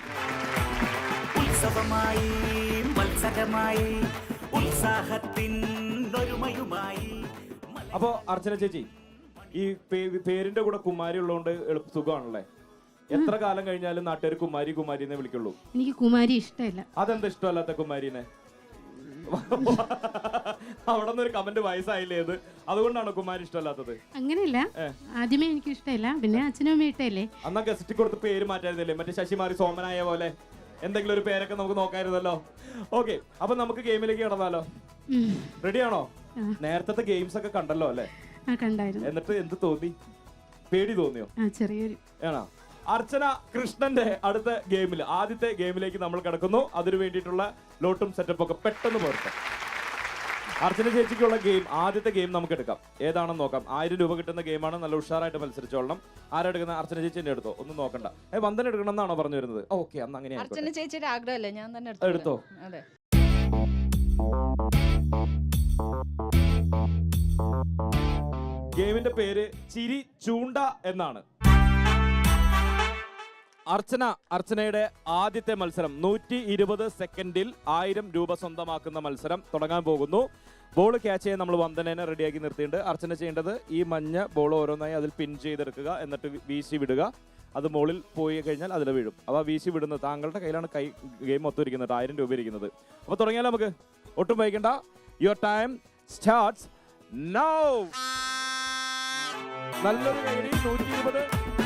ഉത്സവമായി മത്സരമായി ഉത്സാഹത്തിൻ ഒരുമയുമായി. അപ്പോ അർച്ചന ചേച്ചി, ഈ പേരിന്റെ കൂടെ കുമാരി ഉള്ളതുകൊണ്ട് സുഖമാണല്ലേ? എത്ര കാലം കഴിഞ്ഞാലും നാട്ടുകാർ കുമാരി കുമാരി എന്നേ വിളിക്കുള്ളൂ. എനിക്ക് കുമാരി ഇഷ്ടമല്ല. അതെന്താ ഇഷ്ടമല്ലാത്ത കുമാരിനെ? അവിടെ നിന്ന് ഒരു കമന്റ് വയസ്സായില്ലേ അത്, അതുകൊണ്ടാണോ കുമാരി ഇഷ്ടമല്ലാത്തത്? അങ്ങനെയല്ല, ആദ്യമേ എനിക്ക് ഇഷ്ടമല്ല, പിന്നെ അച്ഛനും അമ്മയും ഇഷ്ടമല്ലേ. അന്നാ ഗസ്റ്റ് കൊടുത്ത് പേര് മാറ്റായിരുന്നില്ലേ? മറ്റേ ശശിമാരി സോമനായ പോലെ എന്തെങ്കിലും ഒരു പേരൊക്കെ നമുക്ക് നോക്കായിരുന്നല്ലോ. ഓക്കെ, അപ്പൊ നമുക്ക് ഗെയിമിലേക്ക് കടന്നാലോ? റെഡിയാണോ? നേരത്തെ ഗെയിംസ് ഒക്കെ കണ്ടല്ലോ അല്ലേ? കണ്ടായിരുന്നു. എന്നിട്ട് എന്ത് തോന്നി? പേടി തോന്നിയോ? ചെറിയൊരു. ആണോ? അർച്ചന കൃഷ്ണന്റെ അടുത്ത ഗെയിമിൽ, ആദ്യത്തെ ഗെയിമിലേക്ക് നമ്മൾ കിടക്കുന്നു. അതിനു വേണ്ടിയിട്ടുള്ള ലോട്ടും സെറ്റപ്പ് ഒക്കെ പെട്ടെന്ന് പോരട്ടെ. അർച്ചന ചേച്ചിക്കുള്ള ഗെയിം, ആദ്യത്തെ ഗെയിം നമുക്ക് എടുക്കാം. ഏതാണെന്ന് നോക്കാം. 1000 രൂപ കിട്ടുന്ന ഗെയിമാണ്. നല്ല ഉഷാറായിട്ട് മത്സരിച്ചോളണം. ആരെടുക്കുന്ന? അർച്ചന ചേച്ചി എന്നെ എടുത്തോ, ഒന്നും നോക്കണ്ട. വന്ദന എടുക്കണം എന്നാണോ പറഞ്ഞു വരുന്നത്? ഓക്കെ, അന്ന് അങ്ങനെ അർച്ചന ചേച്ചിയുടെ ആഗ്രഹമല്ലേ, ഞാൻ തന്നെ എടുത്തോ. അതെ. ഗെയിമിന്റെ പേര് ചിരി ചൂണ്ട എന്നാണ്. അർച്ചനയുടെ ആദ്യത്തെ മത്സരം 120 സെക്കൻഡിൽ 1000 രൂപ സ്വന്തമാക്കുന്ന മത്സരം തുടങ്ങാൻ പോകുന്നു. ബോൾ ക്യാച്ച് ചെയ്യാൻ നമ്മൾ വന്ദനേനെ റെഡിയാക്കി നിർത്തിയിട്ടുണ്ട്. അർച്ചന ചെയ്യേണ്ടത് ഈ മഞ്ഞ ബോൾ ഓരോന്നായി അതിൽ പിൻ ചെയ്തെടുക്കുക, എന്നിട്ട് വീശി വിടുക. അത് മുകളിൽ പോയി കഴിഞ്ഞാൽ അതിൽ വീഴും. അപ്പോൾ വീശി വിടുന്നത് താങ്കളുടെ കയ്യിലാണ് ഗെയിം മൊത്തം ഇരിക്കുന്നത്, 1000 രൂപ ഇരിക്കുന്നത്. അപ്പോൾ തുടങ്ങിയാലോ നമുക്ക്? ഒട്ടും വൈകണ്ട. Your time starts now. നല്ലൊരു കൈഡി. 120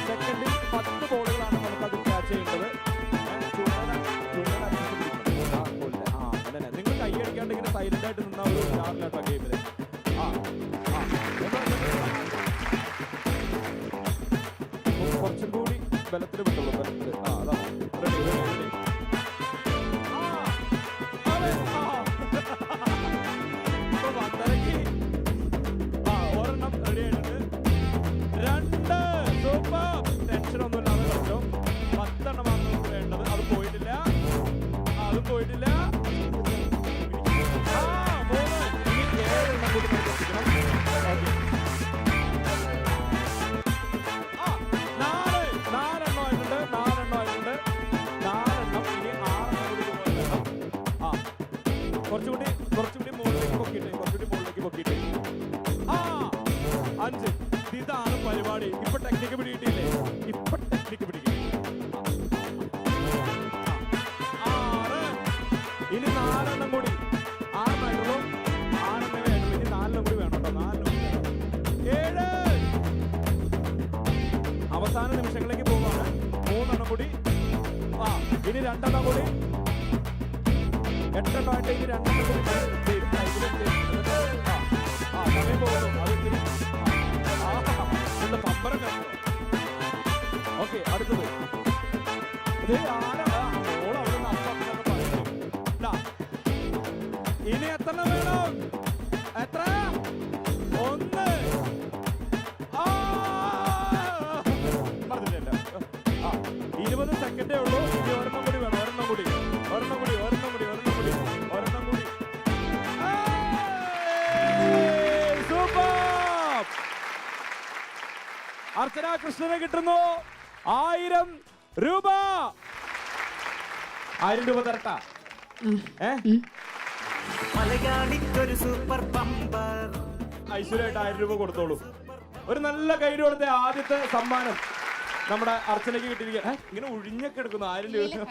സെക്കൻഡിൽ 10 ബോളുകളാണ് നമുക്ക് അത് ക്യാച്ച് ചെയ്യേണ്ടത്. നിങ്ങൾ കൈയടിക്കാണ്ട് ഇങ്ങനെ സൈലന്റ് ആയിട്ട് നിന്ന ഒരു ഉദാഹരണട്ടോ ഗെയിമില്. കുറച്ചും കൂടി ബലത്തിൽ വിട്ടുള്ളൂ. ബലത്തിൽ അതാ റെഡി. ഒരെണ്ണം റെഡി ആയിട്ടുണ്ട്. 2. സൂപ്പർ. ടെൻഷനൊന്നുമില്ലാതെ കളിച്ചോ. 10 എണ്ണമാണ് നമുക്ക് വേണ്ടത്. അത് പോയിട്ടില്ല, അതും പോയിട്ടില്ല. 3. ഇനി 7 എണ്ണം കൂടി എത്തിക്കണം. 4 എണ്ണം ആയിട്ടുണ്ട്. 4 എണ്ണം ആയിട്ടുണ്ട്. 4 എണ്ണം. ഇനി 6 എണ്ണം കൂടി വേണം. കുറച്ചുകൂടി മുകളിലേക്ക് പൊക്കിയിട്ട്, കുറച്ചുകൂടി മുകളിലേക്ക് പൊക്കിയിട്ട്. 5. ഇതാണ് പരിപാടി. ഇപ്പൊ ടെക്നിക്ക് പിടികിട്ടില്ലേ? ഇപ്പൊ ടെക്നിക്ക് പിടിക്കും. 6. ഇനി 4 എണ്ണം കൂടി. 6 ആയിട്ടുള്ളൂ. 6 എണ്ണമേ ആയിട്ടുള്ളൂ. ഇനി 4 എണ്ണം കൂടി വേണം കേട്ടോ. 4 എണ്ണം കൂടി വേണം. 7. അവസാന നിമിഷങ്ങളിലേക്ക് പോവാണ്. 3 എണ്ണം കൂടി. ഇനി 2 എണ്ണം കൂടി. 8 എണ്ണം ആയിട്ട് ഇനി 2 എണ്ണം കൂടി. സമയം പോകുന്നു. അത് പമ്പരം കണ്ടോ? ഓക്കെ, അടുത്തത്. ഇനി എത്ര വേണം? എത്ര? 1. പറഞ്ഞില്ല. 20 സെക്കൻഡേ ഉള്ളൂ. ഇനി ഒരെണ്ണം കൂടി വേണം. ഒരെണ്ണം കൂടി. സൂപ്പർ. അർച്ചന കൃഷ്ണനെ കിട്ടുന്നു 1000 രൂപ. 1000 രൂപ തരട്ടാ? മലയാളിക്കൊരു സൂപ്പർ പമ്പർ. ഐശ്വര്യമായിട്ട് 1000 രൂപ കൊടുത്തോളൂ. ഒരു നല്ല കൈയ്യടി കൊടുത്ത ആദ്യത്തെ സമ്മാനം നമ്മുടെ അർച്ചനയ്ക്ക് കിട്ടിയിരിക്കുക. ഇങ്ങനെ ഒഴിഞ്ഞൊക്കെ എടുക്കുന്നു 1000 രൂപ.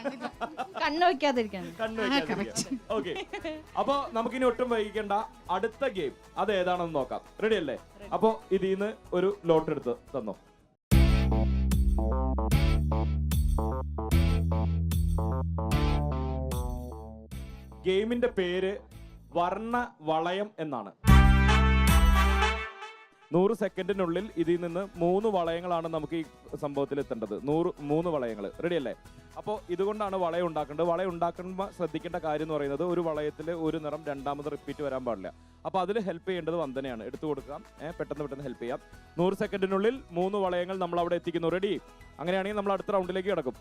കണ്ണു വയ്ക്കാതിരിക്കാൻ. ഓക്കെ, അപ്പൊ നമുക്കിനി ഒട്ടും വൈകിക്കേണ്ട. അടുത്ത ഗെയിം അത് ഏതാണെന്ന് നോക്കാം. റെഡി അല്ലേ? അപ്പൊ ഇതിന്ന് ഒരു ലോട്ട് എടുത്ത് തന്നോ. ഗെയിമിന്റെ പേര് വർണ്ണ വളയം എന്നാണ്. 100 സെക്കൻഡിനുള്ളിൽ ഇതിൽ നിന്ന് 3 വളയങ്ങളാണ് നമുക്ക് ഈ സംഭവത്തിൽ എത്തേണ്ടത്. 3 വളയങ്ങൾ. റെഡി അല്ലേ? അപ്പോൾ ഇതുകൊണ്ടാണ് വളയം ഉണ്ടാക്കേണ്ടത്. വളയം ഉണ്ടാക്കുമ്പോൾ ശ്രദ്ധിക്കേണ്ട കാര്യം എന്ന് പറയുന്നത്, ഒരു വളയത്തിൽ ഒരു നിറം രണ്ടാമത് റിപ്പീറ്റ് വരാൻ പാടില്ല. അപ്പോൾ അതിൽ ഹെൽപ്പ് ചെയ്യേണ്ടത് വന്ദനയാണ്. എടുത്തു കൊടുക്കാം. പെട്ടെന്ന് ഹെൽപ്പ് ചെയ്യാം. 100 സെക്കൻഡിനുള്ളിൽ 3 വളയങ്ങൾ നമ്മൾ അവിടെ എത്തിക്കുന്നു. റെഡി? അങ്ങനെയാണെങ്കിൽ നമ്മൾ അടുത്ത റൗണ്ടിലേക്ക് കിടക്കും.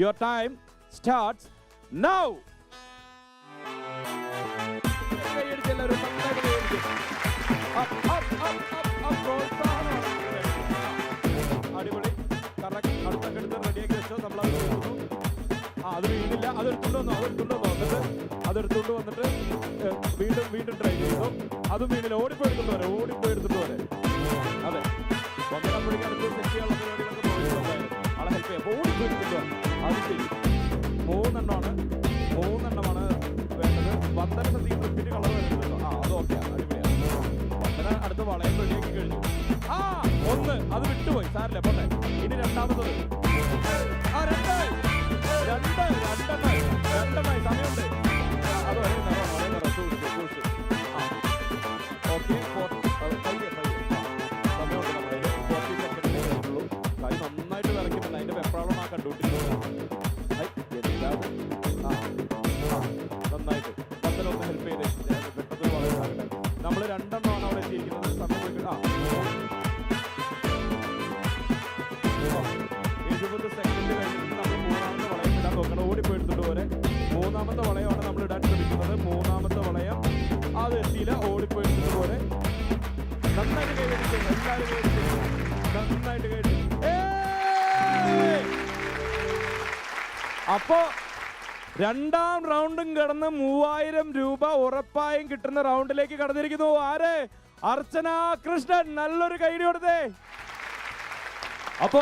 Your time starts now. അടിപൊളി. കറക്റ്റ്. അടുത്തൊക്കെ എടുത്ത് റെഡിയാക്കി വെച്ചോ. നമ്മളത് അത് വീണില്ല. അതെടുത്തുണ്ടോന്നോ? എന്നിട്ട് അതെടുത്തുകൊണ്ട് വന്നിട്ട് വീണ്ടും ട്രൈ ചെയ്തു. അതും വീണ്ടിൽ ഓടിപ്പോയി എടുത്തിട്ട് വരെ. അതെ, വന്ദന പുള്ളിക്ക് അടുത്ത് സെറ്റ് ചെയ്യാനുള്ള പരിപാടികളൊക്കെ നോക്കിയിട്ടുണ്ടായിരുന്നു. ആളെ ഹെൽപ്പ് ചെയ്യാം. ഓടിപ്പോയി എടുത്തിട്ട് വന്നു. അത് ശരി, 3 എണ്ണമാണ് വേണ്ടത്. വന്ദന ശ്രദ്ധിക്കുന്ന റിപ്പീറ്റ് കളർ വരുന്നുണ്ടോ? അത് ഓക്കെ, അടിപൊളിയാണ്. വന്ദന അടുത്ത് വളയം റെഡിയാക്കി കഴിഞ്ഞു. 1 അത് വിട്ടുപോയി, സാറില്ല പോട്ടെ. ഇനി രണ്ടാമത്തത് 2 രണ്ടെണ്ണമായി സമയമുണ്ട്. അത് ഒരേ നിറം ഓക്കെ. സമയമുണ്ട്. നമ്മുടെ 40 സെക്കൻഡ് കഴിഞ്ഞുള്ളൂ. കൈ നന്നായിട്ട് വിറയ്ക്കുന്നില്ല. അതിന്റെ വെപ്രാളം ആ കണ്ടുപിടിക്കുന്നത് നന്നായിട്ട്. പന്തലൊന്ന് ഹെൽപ്പ് ചെയ്തേ, പെട്ടെന്ന് വളരെ ആകട്ടെ. നമ്മൾ 2 എണ്ണമാണ് അവിടെ എത്തിയിരിക്കുന്നത്. സമയം 70 സെക്കൻഡ് കഴിഞ്ഞിട്ട് നമ്മൾ 3ാമത്തെ വളയം ഇടാൻ നോക്കണം. ഓടിപ്പോയെടുത്തിട്ട് പോലെ 3ാമത്തെ വളയമാണ് നമ്മൾ ഇടാൻ ശ്രമിക്കുന്നത്. 3ാമത്തെ വളയം അത് എത്തിയില്ല. ഓടിപ്പോയെടുത്തിട്ട് പോലെ നന്നായിട്ട് കൈവരിക്കും. എല്ലാവരും കൈവരിക്കും. നന്നായിട്ട് കൈവരിക്കും. അപ്പോ 2ാം റൗണ്ടും കടന്ന് 3000 രൂപ ഉറപ്പായും കിട്ടുന്ന റൗണ്ടിലേക്ക് കടന്നിരിക്കുന്നു. ആര്? അർച്ചന കൃഷ്ണൻ. നല്ലൊരു കൈഡി കൊടുത്തേ. അപ്പോ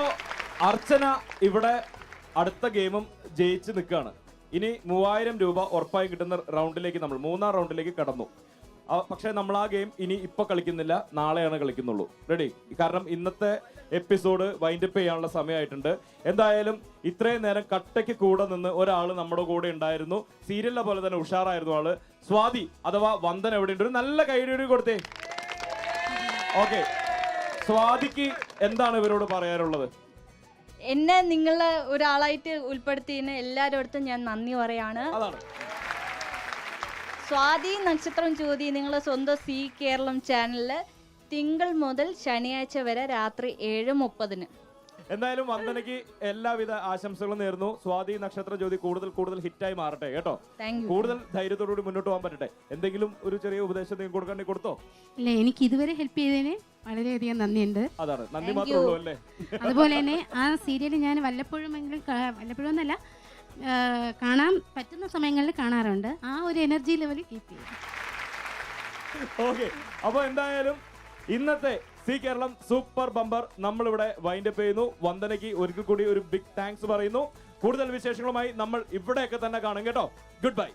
അർച്ചന ഇവിടെ അടുത്ത ഗെയിമും ജയിച്ച് നിൽക്കുകയാണ്. ഇനി 3000 രൂപ ഉറപ്പായും കിട്ടുന്ന റൗണ്ടിലേക്ക് നമ്മൾ 3ാം റൗണ്ടിലേക്ക് കടന്നു. പക്ഷേ നമ്മൾ ആ ഗെയിം ഇനി ഇപ്പൊ കളിക്കുന്നില്ല, നാളെയാണ് കളിക്കുന്നുള്ളൂ. റെഡി? കാരണം ഇന്നത്തെ എപ്പിസോഡ് വൈൻഡപ്പ് ചെയ്യാനുള്ള സമയമായിട്ടുണ്ട്. എന്തായാലും ഇത്രയും നേരം കട്ടയ്ക്ക് കൂടെ നിന്ന് ഒരാൾ നമ്മുടെ കൂടെ ഉണ്ടായിരുന്നു. സീരിയലിനെ പോലെ തന്നെ ഉഷാറായിരുന്നു ആള്. സ്വാതി അഥവാ വന്ദന എവിടെയുണ്ട്? ഒരു നല്ല കൈയ്യടി കൊടുത്തേ. ഓക്കെ, സ്വാതിക്ക് എന്താണ് ഇവരോട് പറയാനുള്ളത്? എന്നെ നിങ്ങളെ ഒരാളായിട്ട് ഉൾപ്പെടുത്തിയതിന് എല്ലാവരോടത്തും ഞാൻ നന്ദി പറയാണ്. സ്വാതി നക്ഷത്രം ചോദി നിങ്ങളെ സ്വന്തം സി കേരളം ചാനലിൽ തിങ്കൾ മുതൽ ശനിയാഴ്ച വരെ രാത്രി 7:30. എന്തായാലും വന്ദനയ്ക്ക് എല്ലാവിധ ആശംസകളും നേർന്നു. സ്വാതി നക്ഷത്ര ജ്യോതി കൂടുതൽ ഹിറ്റായി മാറട്ടെ കേട്ടോ. കൂടുതൽ ധൈര്യത്തോടുകൂടി മുന്നോട്ട് പോകാൻ പറ്റട്ടെ. എന്തെങ്കിലും ഒരു ചെറിയ ഉപദേശം നിങ്ങൾ കൊടുക്കണമെങ്കിൽ കൊടുത്തോ? അല്ലേ, എനിക്ക് ഇതുവരെ ഹെൽപ്പ് ചെയ്തതിന് വളരെയധികം നന്ദിയുണ്ട്. അതാണ്, നന്ദി മാത്രമേ ഉള്ളൂ അല്ലേ? അതുപോലെ തന്നെ ആ സീരിയൽ ഞാൻ വല്ലപ്പോഴും ഒന്നല്ല, കാണാൻ പറ്റുന്ന സമയങ്ങളിൽ കാണാറുണ്ട്. ആ ഒരു എനർജി ലെവൽ കീപ്പ് ചെയ്യും. ഓക്കെ, അപ്പോൾ എന്തായാലും ഇന്നത്തെ സി കേരളം സൂപ്പർ ബമ്പർ നമ്മളിവിടെ വൈൻഡപ്പ് ചെയ്യുന്നു. വന്ദനയ്ക്ക് ഒരിക്കൽ കൂടി ഒരു ബിഗ് താങ്ക്സ് പറയുന്നു. കൂടുതൽ വിശേഷങ്ങളുമായി നമ്മൾ ഇവിടെയൊക്കെ തന്നെ കാണും കേട്ടോ. Good bye.